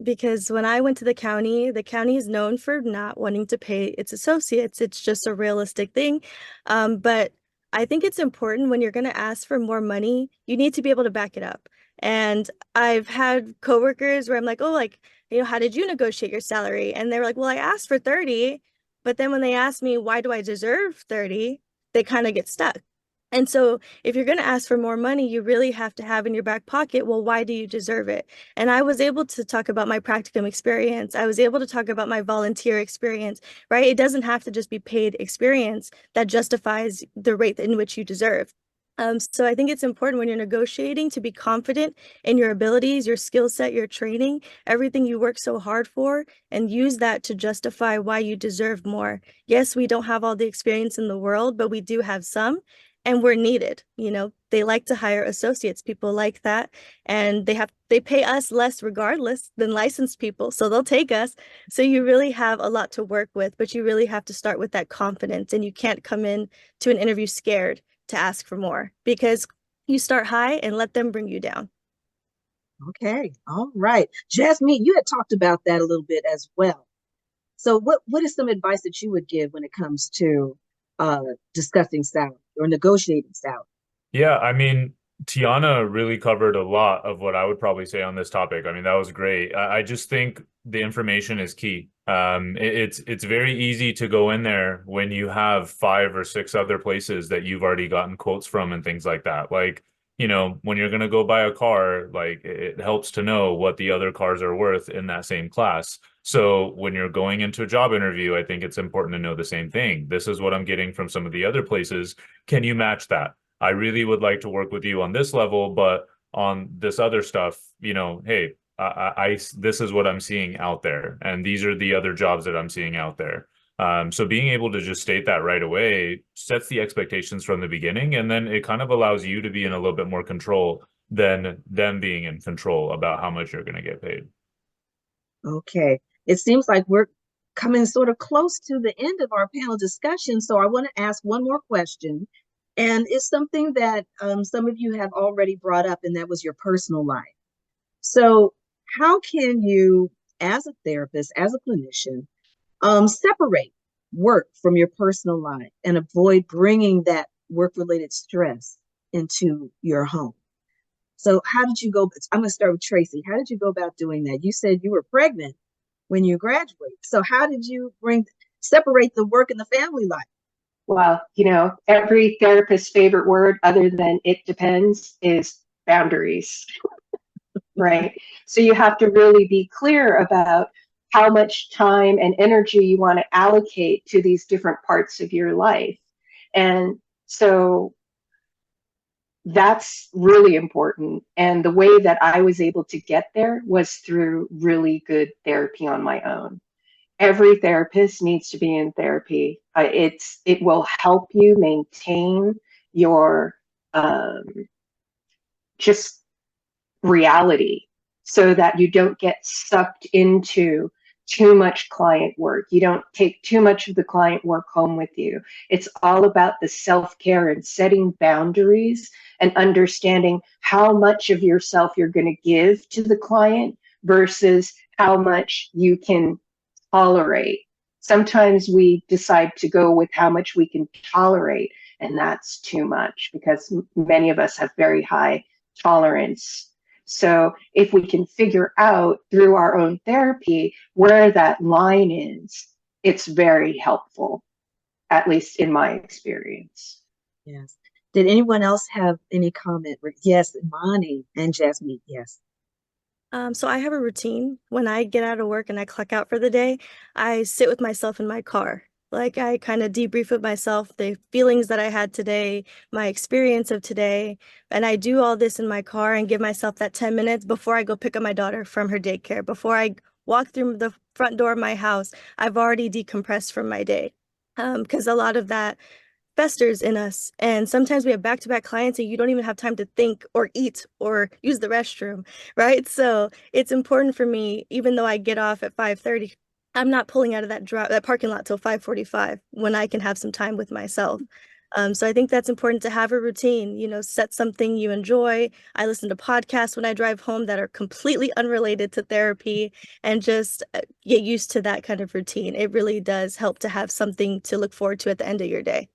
because when I went to the county is known for not wanting to pay its associates. It's just a realistic thing. But I think it's important when you're going to ask for more money, you need to be able to back it up. And I've had coworkers where I'm like, oh, like, how did you negotiate your salary? And they were like, well, I asked for 30, but then when they ask me, why do I deserve 30? They kind of get stuck. And so if you're going to ask for more money, you really have to have in your back pocket, well, why do you deserve it? And I was able to talk about my practicum experience. I was able to talk about my volunteer experience, right? It doesn't have to just be paid experience that justifies the rate in which you deserve. So I think it's important when you're negotiating to be confident in your abilities, your skill set, your training, everything you work so hard for, and use that to justify why you deserve more. Yes, we don't have all the experience in the world, but we do have some. And we're needed. They like to hire associates. People like that. And they pay us less regardless than licensed people. So they'll take us. So you really have a lot to work with, but you really have to start with that confidence. And you can't come in to an interview scared to ask for more, because you start high and let them bring you down. Okay. All right. Jasmine, you had talked about that a little bit as well. So what is some advice that you would give when it comes to discussing salary or negotiating salary? Yeah, I mean, Tiana really covered a lot of what I would probably say on this topic. I mean, that was great. I just think the information is key. It's very easy to go in there when you have 5 or 6 other places that you've already gotten quotes from and things like that. Like, when you're going to go buy a car, like it helps to know what the other cars are worth in that same class. So when you're going into a job interview, I think it's important to know the same thing. This is what I'm getting from some of the other places. Can you match that? I really would like to work with you on this level, but on this other stuff, hey, this is what I'm seeing out there, and these are the other jobs that I'm seeing out there. So being able to just state that right away sets the expectations from the beginning, and then it kind of allows you to be in a little bit more control than them being in control about how much you're going to get paid. Okay. It seems like we're coming sort of close to the end of our panel discussion. So I want to ask one more question. And it's something that some of you have already brought up, and that was your personal life. So how can you, as a therapist, as a clinician, separate work from your personal life and avoid bringing that work-related stress into your home? So how did you go? I'm going to start with Tracy. How did you go about doing that? You said you were pregnant when you graduated. So how did you separate the work and the family life? Well, every therapist's favorite word other than it depends is boundaries, right? So you have to really be clear about how much time and energy you want to allocate to these different parts of your life. And so that's really important. And the way that I was able to get there was through really good therapy on my own. Every therapist needs to be in therapy. It will help you maintain your just reality, so that you don't get sucked into too much client work. You don't take too much of the client work home with you. It's all about the self-care and setting boundaries and understanding how much of yourself you're going to give to the client versus how much you can tolerate. Sometimes we decide to go with how much we can tolerate, and that's too much because many of us have very high tolerance. So if we can figure out through our own therapy where that line is, it's very helpful, at least in my experience. Yes. Did anyone else have any comment? Yes, Imani and Jasmine, yes. So I have a routine. When I get out of work and I clock out for the day, I sit with myself in my car. Like I kind of debrief with myself, the feelings that I had today, my experience of today. And I do all this in my car and give myself that 10 minutes before I go pick up my daughter from her daycare. Before I walk through the front door of my house, I've already decompressed from my day. Because a lot of that festers in us. And sometimes we have back-to-back clients and you don't even have time to think or eat or use the restroom, right? So it's important for me, even though I get off at 5:30, I'm not pulling out of that parking lot till 5:45 when I can have some time with myself. So I think that's important to have a routine, set something you enjoy. I listen to podcasts when I drive home that are completely unrelated to therapy and just get used to that kind of routine. It really does help to have something to look forward to at the end of your day.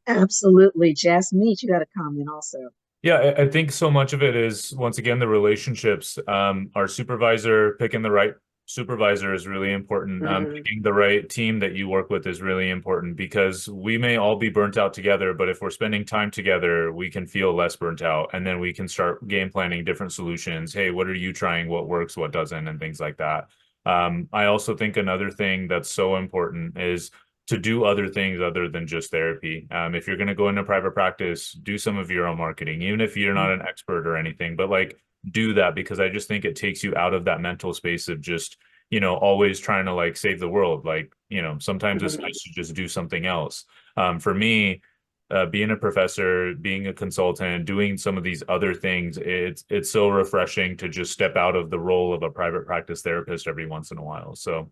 Absolutely. Jasmine, you got a comment also. Yeah, I think so much of it is, once again, the relationships. Our supervisor, picking the right supervisor is really important. Picking the right team that you work with is really important, because we may all be burnt out together, but if we're spending time together, we can feel less burnt out. And then we can start game planning different solutions. Hey, what are you trying? What works? What doesn't? And things like that. I also think another thing that's so important is to do other things other than just therapy. If you're going to go into private practice, do some of your own marketing, even if you're not an expert or anything, but like do that, because I just think it takes you out of that mental space of just, always trying to like save the world. Like, sometimes it's nice to just do something else. For me, being a professor, being a consultant, doing some of these other things, it's so refreshing to just step out of the role of a private practice therapist every once in a while. So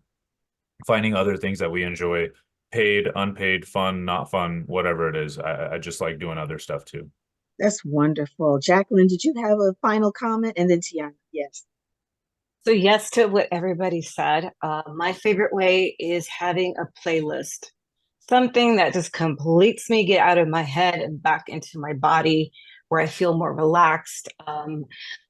finding other things that we enjoy, paid, unpaid, fun, not fun, whatever it is. I just like doing other stuff too. That's wonderful. Jacqueline, did you have a final comment? And then Tiana, yes. So yes to what everybody said. My favorite way is having a playlist, something that just completes me, get out of my head and back into my body where I feel more relaxed.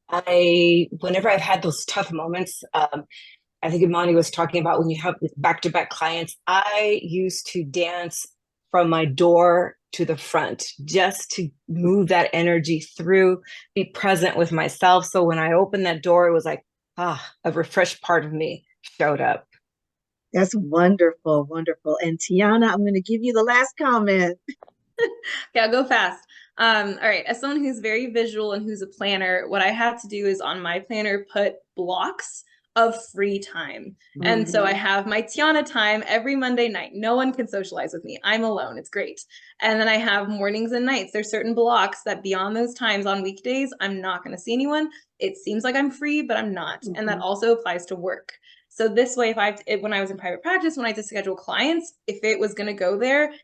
Whenever I've had those tough moments, I think Imani was talking about when you have back-to-back clients, I used to dance from my door to the front just to move that energy through, be present with myself. So when I opened that door, it was like, a refreshed part of me showed up. That's wonderful, wonderful. And Tiana, I'm going to give you the last comment. Yeah, I'll go fast. All right. As someone who's very visual and who's a planner, what I had to do is on my planner put blocks of free time. And so I have my Tiana time every Monday night. No one can socialize with me. I'm alone. It's great. And then I have mornings and nights. There's certain blocks that beyond those times on weekdays, I'm not going to see anyone. It seems like I'm free, but I'm not. And that also applies to work. So this way, when I was in private practice, when I had to schedule clients, if it was going to go there,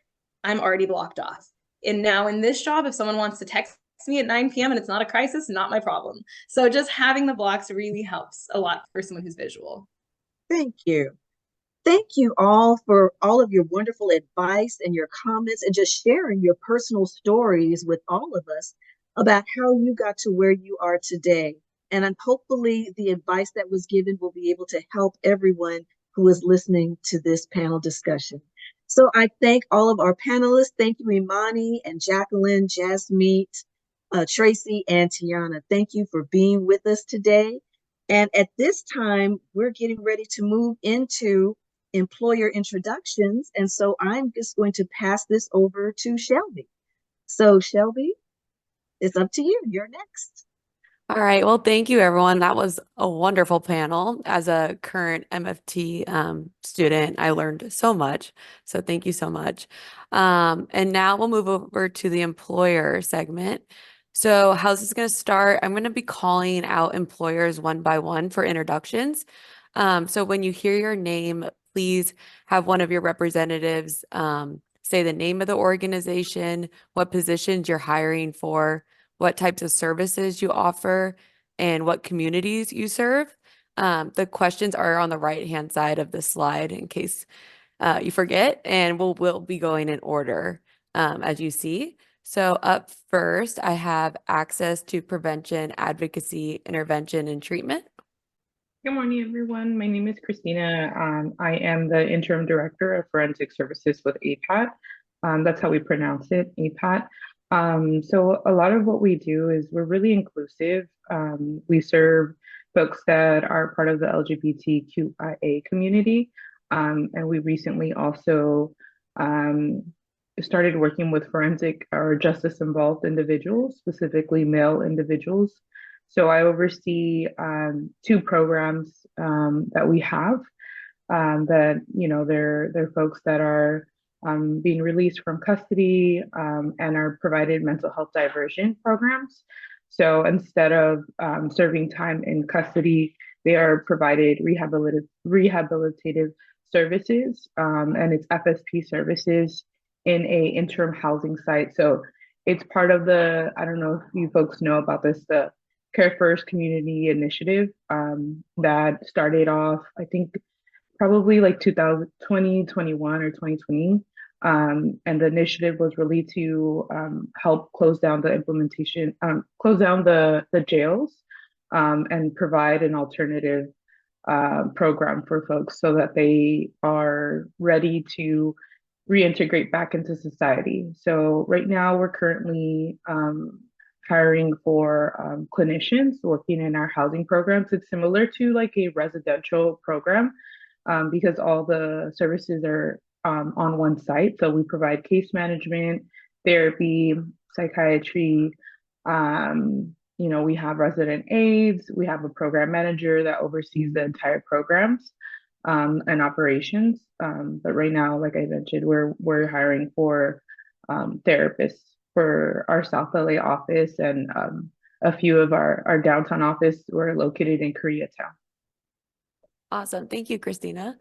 I'm already blocked off. And now in this job, if someone wants to text me at 9 p.m. and it's not a crisis, not my problem. So just having the blocks really helps a lot for someone who's visual. Thank you. Thank you all for all of your wonderful advice and your comments and just sharing your personal stories with all of us about how you got to where you are today. And hopefully the advice that was given will be able to help everyone who is listening to this panel discussion. So I thank all of our panelists. Thank you, Imani and Jacqueline, Jasmine, Tracy, and Tiana. Thank you for being with us today. And at this time, we're getting ready to move into employer introductions. And so I'm just going to pass this over to Shelby. So Shelby, it's up to you. You're next. All right. Well, thank you, everyone. That was a wonderful panel. As a current MFT student, I learned so much. So thank you so much. And now we'll move over to the employer segment. So how's this going to start? I'm going to be calling out employers one by one for introductions. So when you hear your name, please have one of your representatives say the name of the organization, what positions you're hiring for, what types of services you offer, and what communities you serve. The questions are on the right-hand side of the slide in case you forget, and we'll be going in order as you see. So up first, I have access to prevention, advocacy, intervention, and treatment. Good morning, everyone. My name is Christina. I am the Interim Director of Forensic Services with APAT. That's how we pronounce it, APAT. So a lot of what we do is we're really inclusive. We serve folks that are part of the LGBTQIA community. And we recently also started working with forensic or justice involved individuals, specifically male individuals. So I oversee two programs that we have that, they're folks that are being released from custody and are provided mental health diversion programs. So instead of serving time in custody, they are provided rehabilitative services, and it's FSP services in a interim housing site. So it's part of the, I don't know if you folks know about this, the Care First Community Initiative that started off, I think, probably like 2021 or 2020. And the initiative was really to help close down the implementation, close down the jails and provide an alternative program for folks so that they are ready to reintegrate back into society. So right now we're currently hiring for clinicians working in our housing programs. It's similar to like a residential program because all the services are on one site. So we provide case management, therapy, psychiatry. We have resident aides. We have a program manager that oversees the entire programs and operations. But right now, like I mentioned, we're hiring for therapists for our South LA office, and a few of our downtown office were located in Koreatown. Awesome. Thank you, Christina.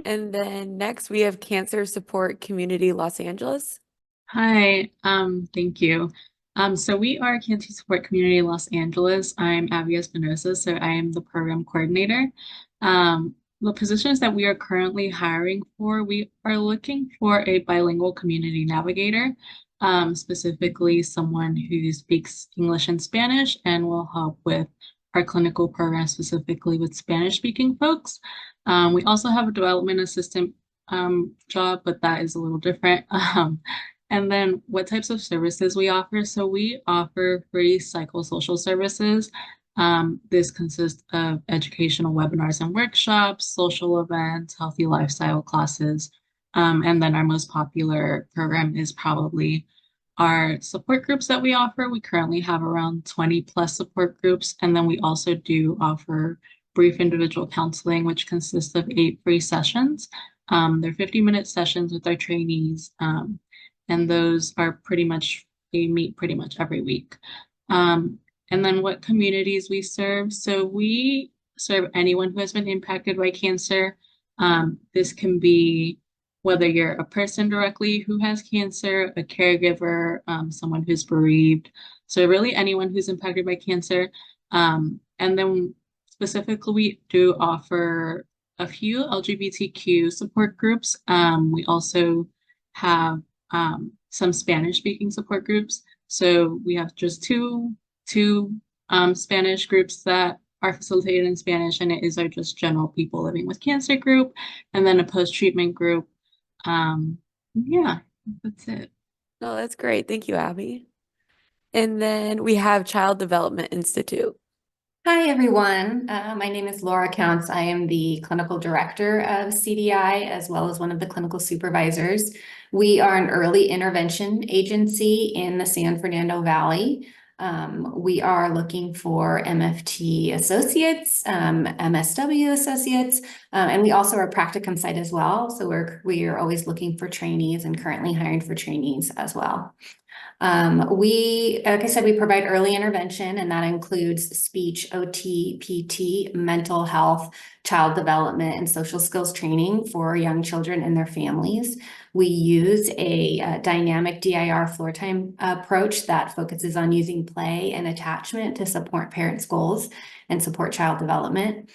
And then next we have Cancer Support Community Los Angeles. Hi, thank you. So we are Cancer Support Community Los Angeles. I'm Abby Espinosa, so I am the program coordinator. The positions that we are currently hiring for, we are looking for a bilingual community navigator, specifically someone who speaks English and Spanish and will help with our clinical program, specifically with Spanish-speaking folks. We also have a development assistant job, but that is a little different. And then what types of services we offer? So we offer free psychosocial services. This consists of educational webinars and workshops, social events, healthy lifestyle classes. And then our most popular program is probably our support groups that we offer. We currently have around 20 plus support groups. And then we also do offer brief individual counseling, which consists of 8 free sessions. They're 50-minute sessions with our trainees. And those are they meet pretty much every week. And then what communities we serve. So we serve anyone who has been impacted by cancer. This can be whether you're a person directly who has cancer, a caregiver, someone who's bereaved. So really anyone who's impacted by cancer. And then specifically, we do offer a few LGBTQ support groups. We also have some Spanish-speaking support groups. So we have just two Spanish groups that are facilitated in Spanish, and it is our just general people living with cancer group, and then a post-treatment group. Yeah, that's it. Oh, that's great. Thank you, Abby. And then we have Child Development Institute. Hi, everyone. My name is Laura Counts. I am the clinical director of CDI, as well as one of the clinical supervisors. We are an early intervention agency in the San Fernando Valley. We are looking for MFT associates, MSW associates, and we also are a practicum site as well. So we are always looking for trainees and currently hiring for trainees as well. Like I said, we provide early intervention, and that includes speech, OT, PT, mental health, child development, and social skills training for young children and their families. We use a dynamic DIR floor time approach that focuses on using play and attachment to support parents' goals and support child development.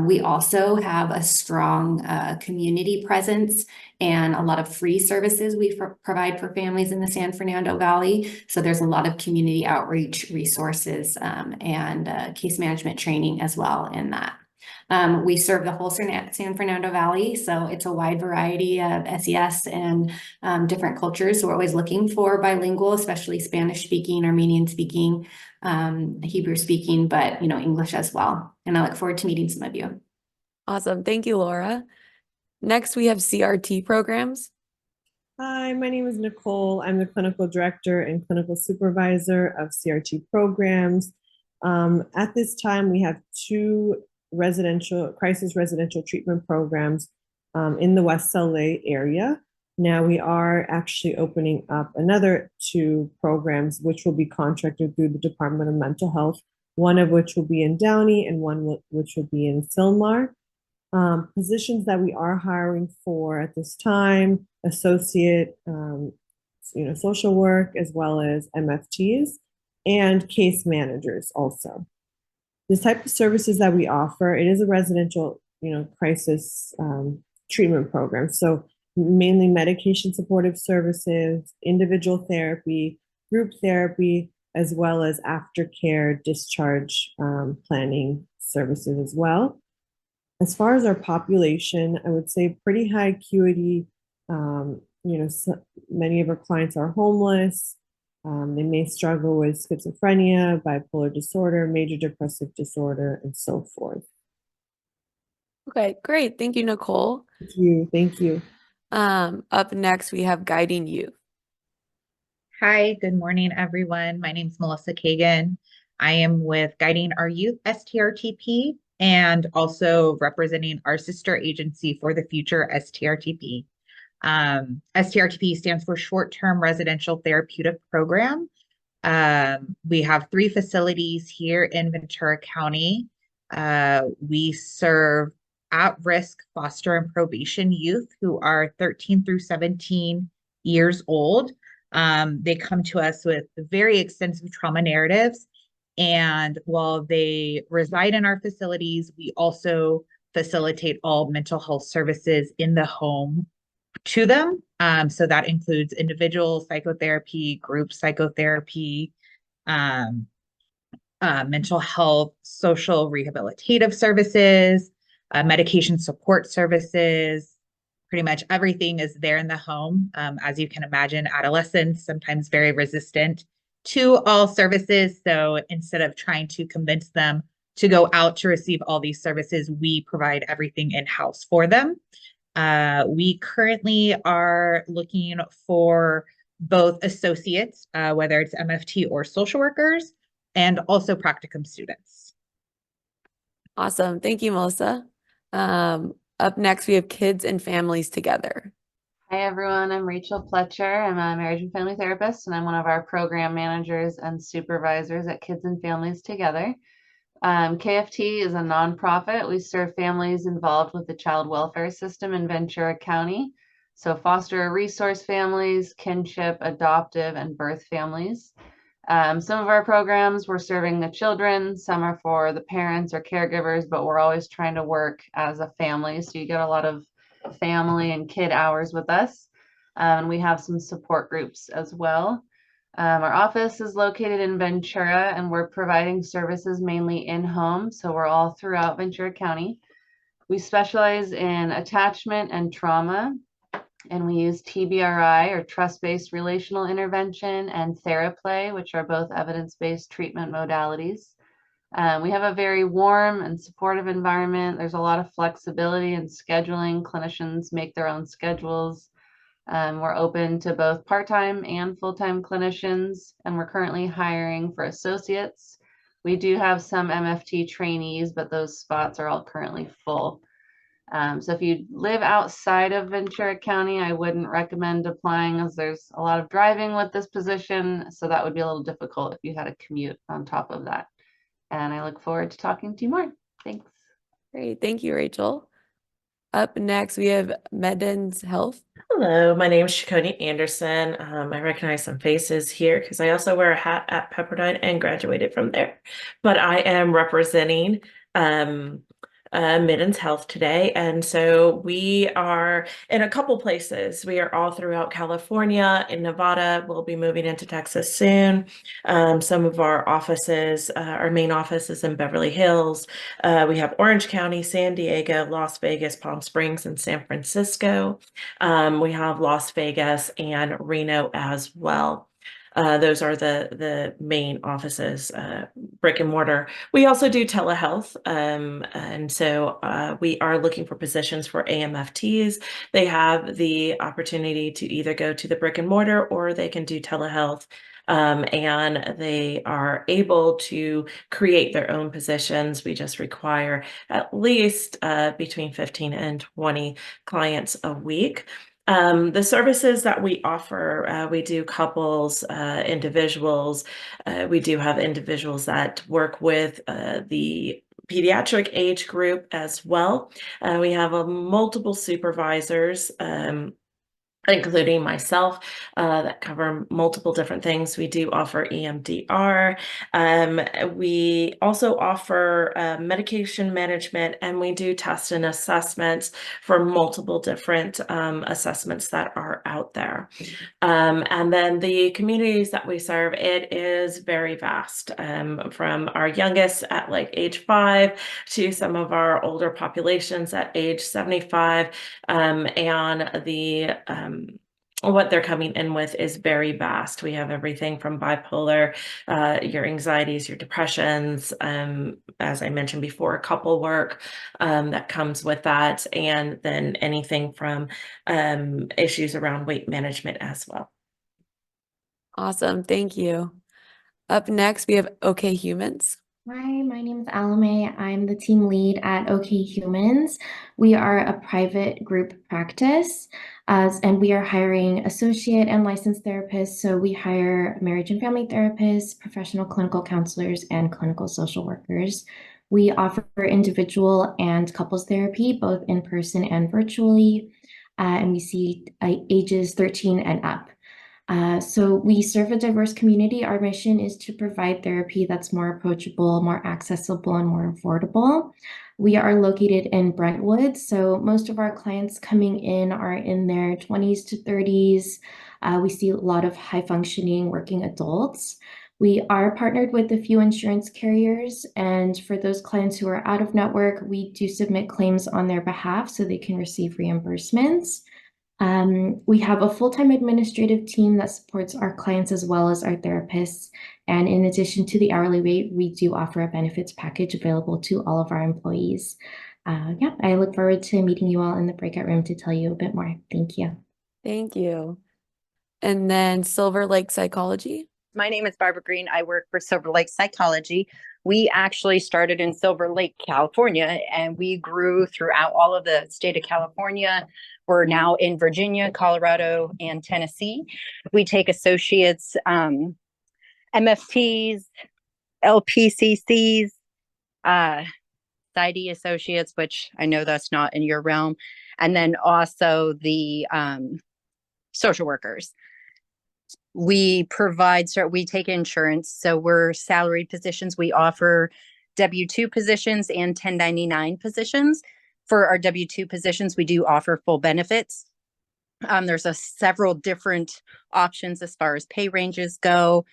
We also have a strong community presence and a lot of free services we provide for families in the San Fernando Valley. So there's a lot of community outreach resources and case management training as well in that. We serve the whole San Fernando Valley, so it's a wide variety of SES and different cultures. So we're always looking for bilingual, especially Spanish speaking, Armenian speaking, Hebrew speaking, but English as well. And I look forward to meeting some of you. Awesome. Thank you, Laura. Next, we have CRT programs. Hi, my name is Nicole. I'm the clinical director and clinical supervisor of CRT programs. At this time, we have 2 crisis residential treatment programs in the West LA area. Now we are actually opening up another 2 programs, which will be contracted through the Department of Mental Health, one of which will be in Downey and one which will be in Sylmar. Positions that we are hiring for at this time, associate, social work, as well as MFTs and case managers also. This type of services that we offer, it is a residential, crisis treatment program. So mainly medication supportive services, individual therapy, group therapy, as well as aftercare discharge planning services as well. As far as our population, I would say pretty high acuity. Many of our clients are homeless. They may struggle with schizophrenia, bipolar disorder, major depressive disorder, and so forth. Okay, great. Thank you, Nicole. Thank you. Thank you. Up next, we have Guiding Youth. Hi, good morning, everyone. My name is Melissa Kagan. I am with Guiding Our Youth, STRTP, and also representing our sister agency for the future, STRTP. STRTP stands for Short-Term Residential Therapeutic Program. We have 3 facilities here in Ventura County. We serve at-risk foster and probation youth who are 13 through 17 years old. They come to us with very extensive trauma narratives. And while they reside in our facilities, we also facilitate all mental health services in the home to them. So that includes individual psychotherapy, group psychotherapy, mental health, social rehabilitative services, medication support services. Pretty much everything is there in the home. As you can imagine, adolescents sometimes very resistant to all services. So instead of trying to convince them to go out to receive all these services, we provide everything in-house for them. We currently are looking for both associates, whether it's MFT or social workers, and also practicum students. Awesome. Thank you, Melissa. Up next, we have Kids and Families Together. Hi, everyone. I'm Rachel Pletcher. I'm a marriage and family therapist, and I'm one of our program managers and supervisors at Kids and Families Together. KFT is a nonprofit. We serve families involved with the child welfare system in Ventura County. So foster resource families, kinship, adoptive, and birth families. Some of our programs, we're serving the children. Some are for the parents or caregivers, but we're always trying to work as a family. So you get a lot of family and kid hours with us. And we have some support groups as well. Our office is located in Ventura, and we're providing services mainly in-home. So we're all throughout Ventura County. We specialize in attachment and trauma, and we use TBRI, or trust-based relational intervention, and TheraPlay, which are both evidence-based treatment modalities. We have a very warm and supportive environment. There's a lot of flexibility in scheduling. Clinicians make their own schedules. We're open to both part-time and full-time clinicians, and we're currently hiring for associates. We do have some MFT trainees, but those spots are all currently full. So if you live outside of Ventura County, I wouldn't recommend applying, as there's a lot of driving with this position. So that would be a little difficult if you had a commute on top of that. And I look forward to talking to you more. Thanks. Great. Thank you, Rachel. Up next, we have Medden's Health. Hello, my name is Shakoni Anderson. I recognize some faces here because I also wear a hat at Pepperdine and graduated from there. But I am representing Middens Health today. And so we are in a couple places. We are all throughout California, in Nevada. We'll be moving into Texas soon. Some of our offices, our main office is in Beverly Hills. We have Orange County, San Diego, Las Vegas, Palm Springs, and San Francisco. We have Las Vegas and Reno as well. Those are the main offices, brick and mortar. We also do telehealth, and so we are looking for positions for AMFTs. They have the opportunity to either go to the brick and mortar or they can do telehealth. And they are able to create their own positions. We just require at least between 15 and 20 clients a week. The services that we offer, we do couples, individuals. We do have individuals that work with the pediatric age group as well. We have multiple supervisors, including myself, that cover multiple different things. We do offer EMDR. We also offer medication management, and we do test and assessments for multiple different assessments that are out there. And then the communities that we serve, it is very vast, from our youngest at like age 5 to some of our older populations at age 75, and the what they're coming in with is very vast. We have everything from bipolar, your anxieties, your depressions, as I mentioned before, couple work that comes with that, and then anything from issues around weight management as well. Awesome. Thank you. Up next, we have OK Humans. Hi, my name is Alumni. I'm the team lead at OK Humans. We are a private group practice, and we are hiring associate and licensed therapists. So we hire marriage and family therapists, professional clinical counselors, and clinical social workers. We offer individual and couples therapy, both in person and virtually, and we see ages 13 and up. So we serve a diverse community. Our mission is to provide therapy that's more approachable, more accessible, and more affordable. We are located in Brentwood, so most of our clients coming in are in their 20s to 30s. We see a lot of high-functioning working adults. We are partnered with a few insurance carriers, and for those clients who are out of network, we do submit claims on their behalf so they can receive reimbursements. We have a full-time administrative team that supports our clients as well as our therapists. And in addition to the hourly rate, we do offer a benefits package available to all of our employees. Yeah, I look forward to meeting you all in the breakout room to tell you a bit more. Thank you. Thank you. And then Silver Lake Psychology. My name is Barbara Green. I work for Silver Lake Psychology. We actually started in Silver Lake, California, and we grew throughout all of the state of California. We're now in Virginia, Colorado, and Tennessee. We take associates, MFTs, LPCCs, PsyD associates, which I know that's not in your realm, and then also the social workers. We take insurance, so we're salaried positions. We offer W-2 positions and 1099 positions. For our W-2 positions, we do offer full benefits. There's several different options as far as pay ranges go.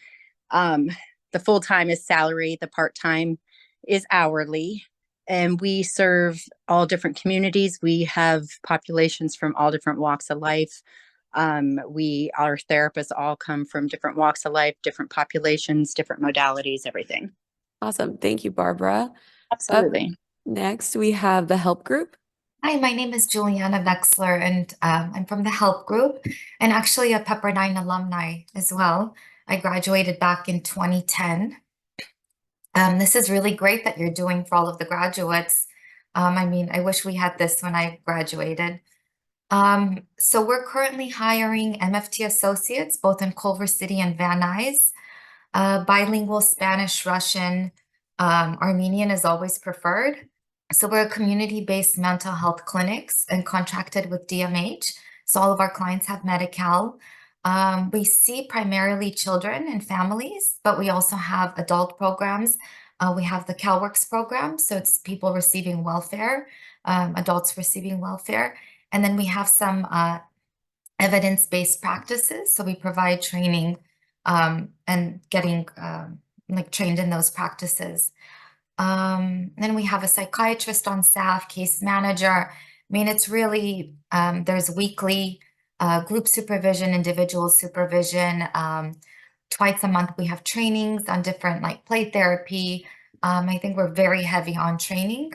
The full-time is salary, the part-time is hourly, and we serve all different communities. We have populations from all different walks of life. Our therapists all come from different walks of life, different populations, different modalities, everything. Awesome. Thank you, Barbara. Absolutely. Next, we have the Help Group. Hi, my name is Juliana Vexler, and I'm from the Help Group, and actually a Pepperdine alumni as well. I graduated back in 2010. This is really great that you're doing for all of the graduates. I mean, I wish we had this when I graduated. So we're currently hiring MFT associates, both in Culver City and Van Nuys. Bilingual Spanish, Russian, Armenian is always preferred. So we're a community-based mental health clinics and contracted with DMH. So all of our clients have Medi-Cal. We see primarily children and families, but we also have adult programs. We have the CalWorks program, so it's people receiving welfare, adults receiving welfare. And then we have some evidence-based practices. So we provide training and getting like trained in those practices. Then we have a psychiatrist on staff, case manager. I mean, it's really, there's weekly group supervision, individual supervision. Twice a month, we have trainings on different like play therapy. I think we're very heavy on training.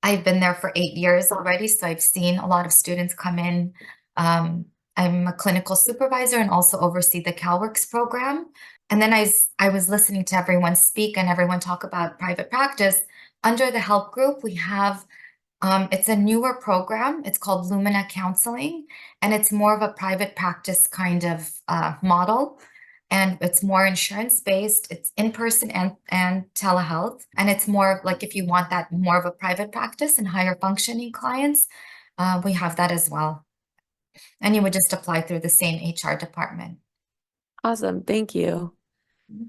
I've been there for 8 years already, so I've seen a lot of students come in. I'm a clinical supervisor and also oversee the CalWorks program. And then I was listening to everyone speak and everyone talk about private practice. Under the help group, we have, it's a newer program. It's called Lumina Counseling, and it's more of a private practice kind of model. And it's more insurance-based, it's in-person and telehealth. And it's more like if you want that more of a private practice and higher functioning clients, we have that as well. And you would just apply through the same HR department. Awesome. Thank you.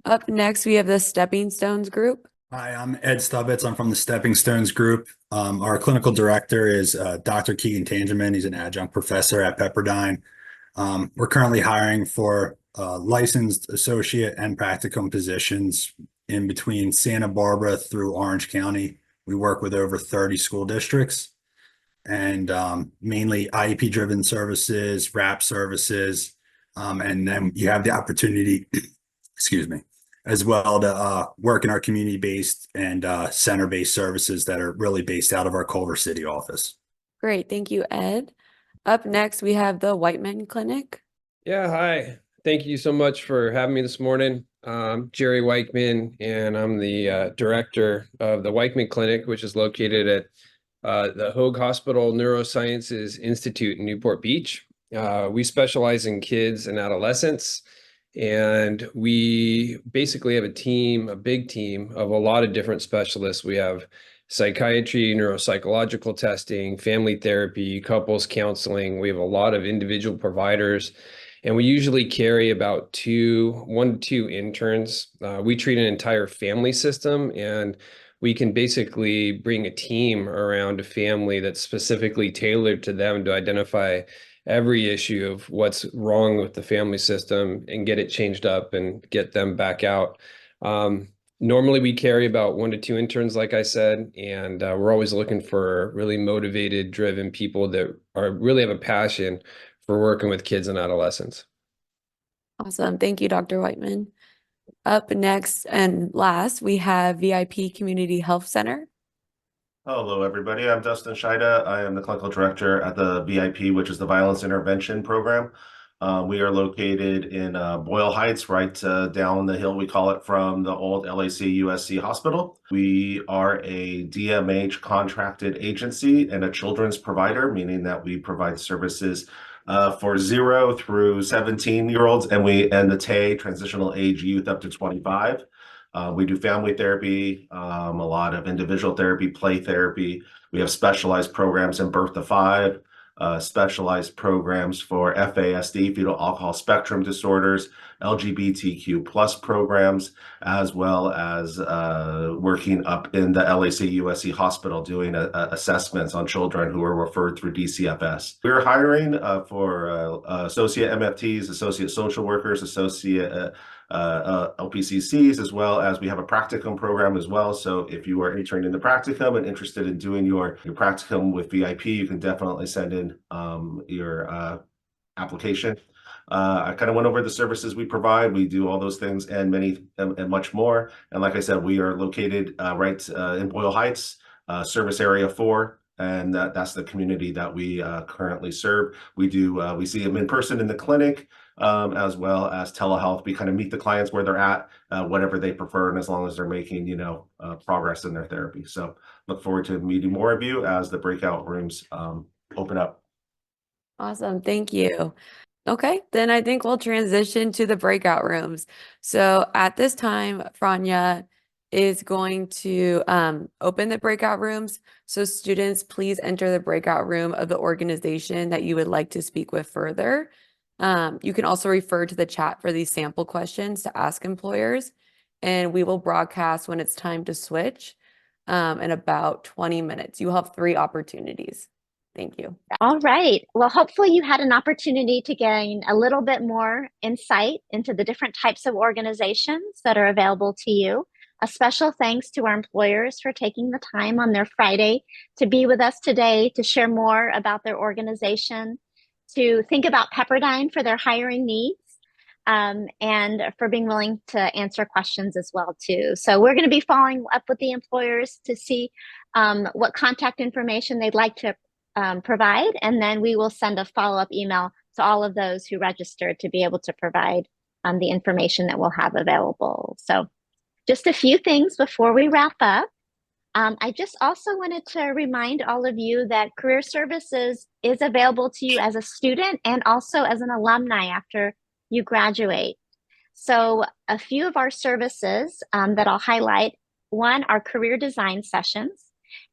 Up next, we have the Stepping Stones group. Hi, I'm Ed Stubbits. I'm from the Stepping Stones group. Our clinical director is Dr. Keegan Tangerman. He's an adjunct professor at Pepperdine. We're currently hiring for licensed associate and practicum positions in between Santa Barbara through Orange County. We work with over 30 school districts and mainly IEP-driven services, RAP services, and then you have the opportunity, excuse me, as well to work in our community-based and center-based services that are really based out of our Culver City office. Great. Thank you, Ed. Up next, we have the Whiteman Clinic. Yeah, hi. Thank you so much for having me this morning. Jerry Weichman, and I'm the director of the Weichman Clinic, which is located at the Hoag Hospital Neurosciences Institute in Newport Beach. We specialize in kids and adolescents, and we basically have a big team of a lot of different specialists. We have psychiatry, neuropsychological testing, family therapy, couples counseling. We have a lot of individual providers, and we usually carry about 1 to 2 interns. We treat an entire family system, and we can basically bring a team around a family that's specifically tailored to them to identify every issue of what's wrong with the family system and get it changed up and get them back out. Normally we carry about 1 to 2 interns, like I said, and we're always looking for really motivated, driven people that really have a passion for working with kids and adolescents. Awesome. Thank you, Dr. Whiteman. Up next and last, we have VIP Community Health Center. Hello, everybody. I'm Dustin Scheida. I am the clinical director at the VIP, which is the Violence Intervention Program. We are located in Boyle Heights, right down the hill, we call it, from the old LAC USC hospital. We are a DMH contracted agency and a children's provider, meaning that we provide services for 0 through 17-year-olds, and the TAY, transitional age youth, up to 25. We do family therapy, a lot of individual therapy, play therapy. We have specialized programs in birth to 5, specialized programs for FASD, fetal alcohol spectrum disorders, LGBTQ plus programs, as well as working up in the LAC USC hospital doing assessments on children who are referred through DCFS. We're hiring for associate MFTs, associate social workers, associate LPCCs, as well as we have a practicum program as well. So if you are entering in the practicum and interested in doing your practicum with VIP, you can definitely send in your application. I kind of went over the services we provide. We do all those things and many and much more. And like I said, we are located right in Boyle Heights, service area 4. And that's the community that we currently serve. We see them in person in the clinic, as well as telehealth. We kind of meet the clients where they're at, whatever they prefer, and as long as they're making, progress in their therapy. So look forward to meeting more of you as the breakout rooms open up. Awesome. Thank you. Okay, then I think we'll transition to the breakout rooms. So at this time, Franya is going to open the breakout rooms. So students, please enter the breakout room of the organization that you would like to speak with further. You can also refer to the chat for these sample questions to ask employers. and we will broadcast when it's time to switch in about 20 minutes. You will have 3 opportunities. Thank you. All right. Well, hopefully you had an opportunity to gain a little bit more insight into the different types of organizations that are available to you. A special thanks to our employers for taking the time on their Friday to be with us today, to share more about their organization, to think about Pepperdine for their hiring needs, and for being willing to answer questions as well too. So we're going to be following up with the employers to see what contact information they'd like to provide, and then we will send a follow-up email to all of those who registered to be able to provide the information that we'll have available. So just a few things before we wrap up. I just also wanted to remind all of you that Career Services is available to you as a student and also as an alumni after you graduate. So a few of our services that I'll highlight, one, are career design sessions.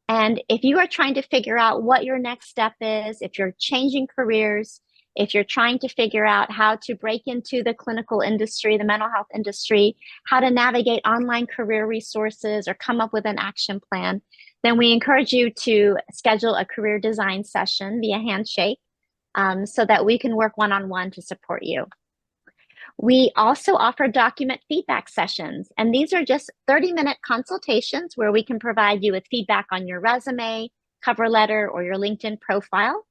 And if you are trying to figure out what your next step is, if you're changing careers, if you're trying to figure out how to break into the clinical industry, the mental health industry, how to navigate online career resources or come up with an action plan, then we encourage you to schedule a career design session via Handshake so that we can work one-on-one to support you. We also offer document feedback sessions, and these are just 30-minute consultations where we can provide you with feedback on your resume, cover letter, or your LinkedIn profile,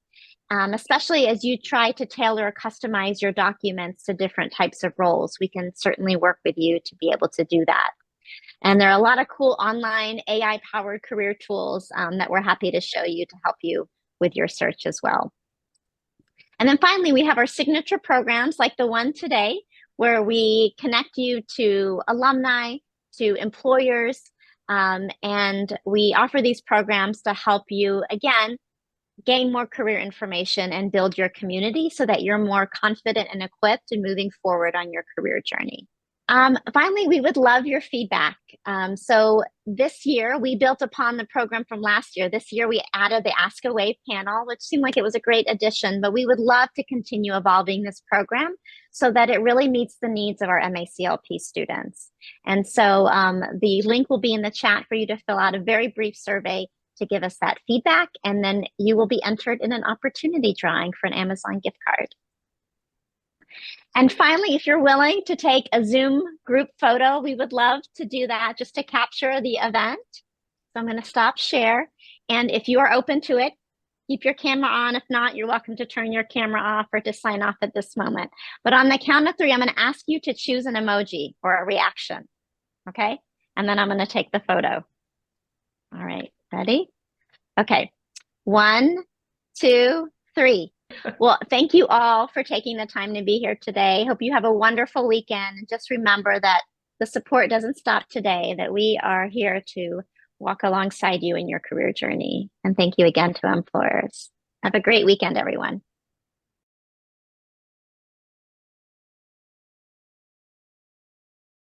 especially as you try to tailor or customize your documents to different types of roles. We can certainly work with you to be able to do that. And there are a lot of cool online AI-powered career tools that we're happy to show you to help you with your search as well. And then finally, we have our signature programs like the one today, where we connect you to alumni, to employers, and we offer these programs to help you, again, gain more career information and build your community so that you're more confident and equipped in moving forward on your career journey. Finally, we would love your feedback. So this year, we built upon the program from last year. This year, we added the Ask a Wave panel, which seemed like it was a great addition, but we would love to continue evolving this program so that it really meets the needs of our MACLP students. And so the link will be in the chat for you to fill out a very brief survey to give us that feedback, and then you will be entered in an opportunity drawing for an Amazon gift card. And finally, if you're willing to take a Zoom group photo, we would love to do that just to capture the event. So I'm going to stop share. And if you are open to it, keep your camera on. If not, you're welcome to turn your camera off or to sign off at this moment. But on the count of 3, I'm going to ask you to choose an emoji or a reaction. Okay? And then I'm going to take the photo. All right, ready? Okay, 1, 2, 3. Well, thank you all for taking the time to be here today. Hope you have a wonderful weekend. And just remember that the support doesn't stop today, that we are here to walk alongside you in your career journey. And thank you again to employers. Have a great weekend, everyone.